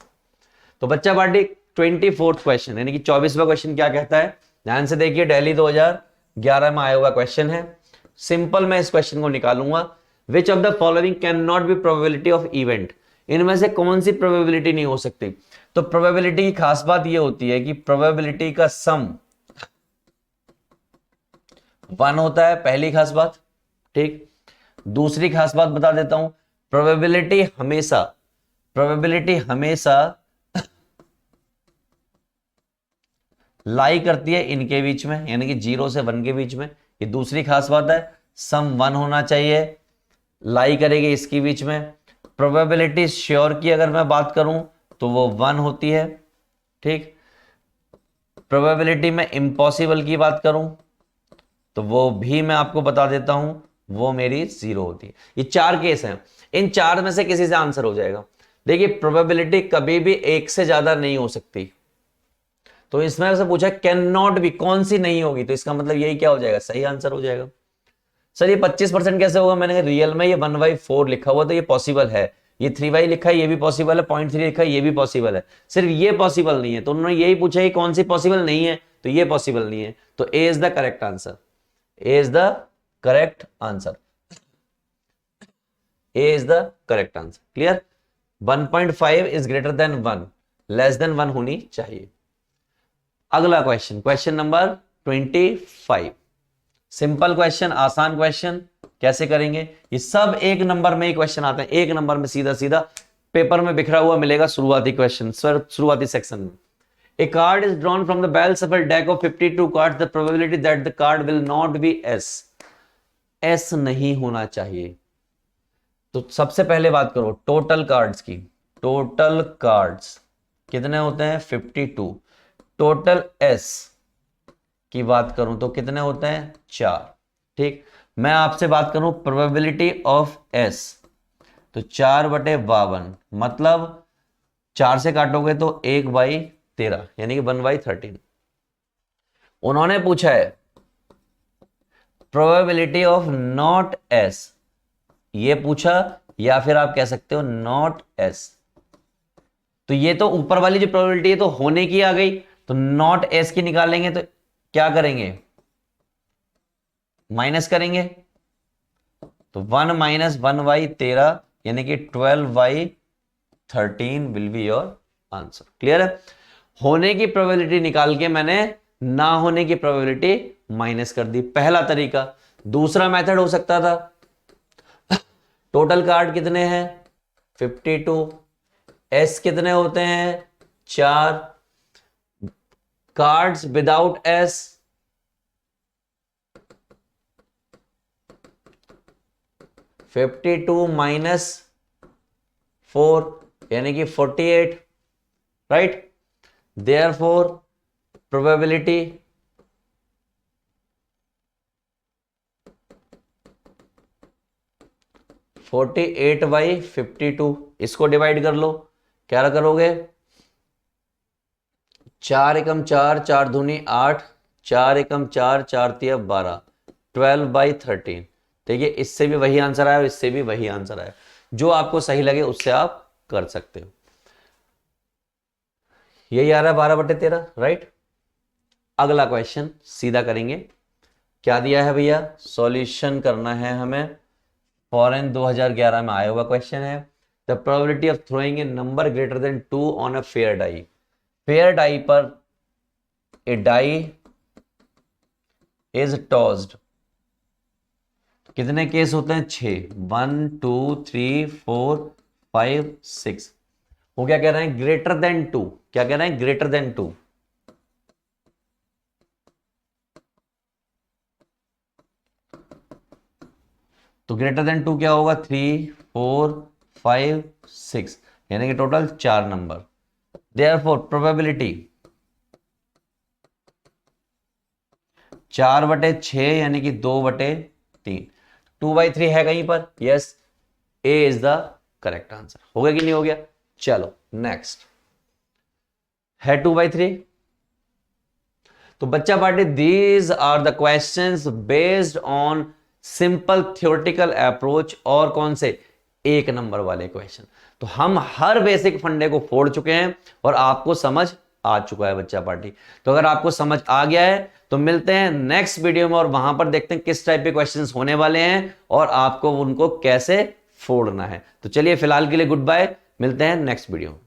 तो बच्चा पार्टी 24th क्वेश्चन, यानी कि 24वां क्वेश्चन क्या कहता है? ध्यान से देखिए, दिल्ली 2011 में आया हुआ क्वेश्चन है। सिंपल मैं इस क्वेश्चन को निकालूंगा। Which of the following can not B probability of event. इनमें से कौन सी प्रोबेबिलिटी नहीं हो सकती? तो प्रोबेबिलिटी की खास बात यह होती है कि प्रोबेबिलिटी का सम 1 होता है, पहली खास बात, ठीक। दूसरी खास बात बता देता हूं, प्रोबेबिलिटी हमेशा लाई करती है इनके बीच में, यानी कि 0 से 1 के बीच में। ये दूसरी खास बात है, सम 1 होना चाहिए, लाई करेगी इसके बीच में। प्रोबेबिलिटी श्योर की अगर मैं बात करूं तो वो 1 होती है, ठीक। प्रोबेबिलिटी में इम्पॉसिबल की बात करूं तो वो भी मैं आपको बता देता हूं, वो मेरी 0 होती है। ये 4 केस हैं, इन 4 में से किसी से आंसर हो जाएगा। देखिए प्रोबेबिलिटी कभी भी 1 से ज्यादा नहीं हो सकती, तो इसमें से पूछा कैन नॉट बी, कौन सी नहीं होगी, तो इसका मतलब यही क्या हो जाएगा, सही आंसर हो जाएगा। सर ये 25% कैसे होगा, मैंने रियल में ये 1/4 लिखा हुआ तो ये पॉसिबल है, ये 3y लिखा है ये भी पॉसिबल है, 0.3 लिखा है ये भी पॉसिबल है, सिर्फ ये पॉसिबल नहीं है। तो उन्होंने यही पूछा कि कौन सी पॉसिबल नहीं है, तो ये पॉसिबल नहीं है, तो A is the correct answer, A is the correct answer, A is the correct answer. Clear, 1.5 is greater than 1, less than 1 होनी चाहिए। अगला question, question number 25, simple question, आसान क्वेश्चन। कैसे करेंगे, ये सब एक नंबर में ही क्वेश्चन आते हैं, एक नंबर में सीधा सीधा पेपर में बिखरा हुआ मिलेगा शुरुआती क्वेश्चन, शुरुआती सेक्शन में। A card is drawn from the bell shuffle deck of 52 cards. The probability that the card will not be S. S नहीं होना चाहिए। तो सबसे पहले बात करो टोटल कार्ड्स की। टोटल कार्ड्स कितने होते हैं, 52। टोटल S की बात करूं तो कितने होते हैं, 4। ठीक, मैं आपसे बात करूं प्रोबेबिलिटी ऑफ S, तो 4/52, मतलब 4 से काटोगे तो 1/13, यानी कि 1/13। उन्होंने पूछा है प्रोबेबिलिटी ऑफ नॉट S, ये पूछा, या फिर आप कह सकते हो नॉट S। तो ये तो ऊपर वाली जो प्रोबेबिलिटी है तो होने की आ गई, तो नॉट S की निकालेंगे तो क्या करेंगे, माइनस करेंगे, तो 1 - 1/13 यानी कि 12/13 will be your answer. Clear है, होने की प्रोबेबिलिटी निकाल के मैंने ना होने की प्रोबेबिलिटी माइनस कर दी, पहला तरीका। दूसरा मेथड हो सकता था, टोटल कार्ड कितने हैं 52, एस कितने होते हैं 4, कार्ड्स विदाउट एस 52 - 4 यानी कि 48, राइट। देयरफॉर प्रोबेबिलिटी फोर्टी 48/52, इसको डिवाइड कर लो, क्या करोगे, 4 एकम 4, 4 दूनी 8, 4 एकम 4, 4 तिया 12, 12/13। देखिए इससे भी वही आंसर आया और इससे भी वही आंसर आया, जो आपको सही लगे उससे आप कर सकते हो। यही आ रहा है 12/13, राइट। अगला क्वेश्चन सीधा करेंगे, क्या दिया है भैया, सॉल्यूशन करना है हमें, फॉरेन 2011 में आया हुआ क्वेश्चन है। The probability of throwing a number greater than 2 on a fair die, fair die पर ए डाई इज टॉस्ड, कितने केस होते हैं 6, 1 2 3 4 5 6। वो क्या कह रहे हैं, ग्रेटर देन 2, क्या कह रहे हैं, ग्रेटर देन 2। तो ग्रेटर देन 2 क्या होगा, 3 4 5 6, यानी कि टोटल 4 नंबर। देयरफॉर प्रोबेबिलिटी 4/6 यानी कि 2/3, 2/3 है कहीं पर, yes, A is the correct answer. हो गया कि नहीं हो गया, चलो नेक्स्ट है 2/3। तो बच्चा party, these are the questions based on simple theoretical approach, और कौन से, 1 नंबर वाले क्वेश्चन। तो हम हर बेसिक फंडे को फोड़ चुके हैं और आपको समझ आ चुका है बच्चा पार्टी। तो अगर आपको समझ आ गया है तो मिलते हैं नेक्स्ट वीडियो में, और वहां पर देखते हैं किस टाइप के क्वेश्चंस होने वाले हैं और आपको उनको कैसे फोड़ना है। तो चलिए फिलहाल के लिए गुड बाय, मिलते हैं नेक्स्ट वीडियो में।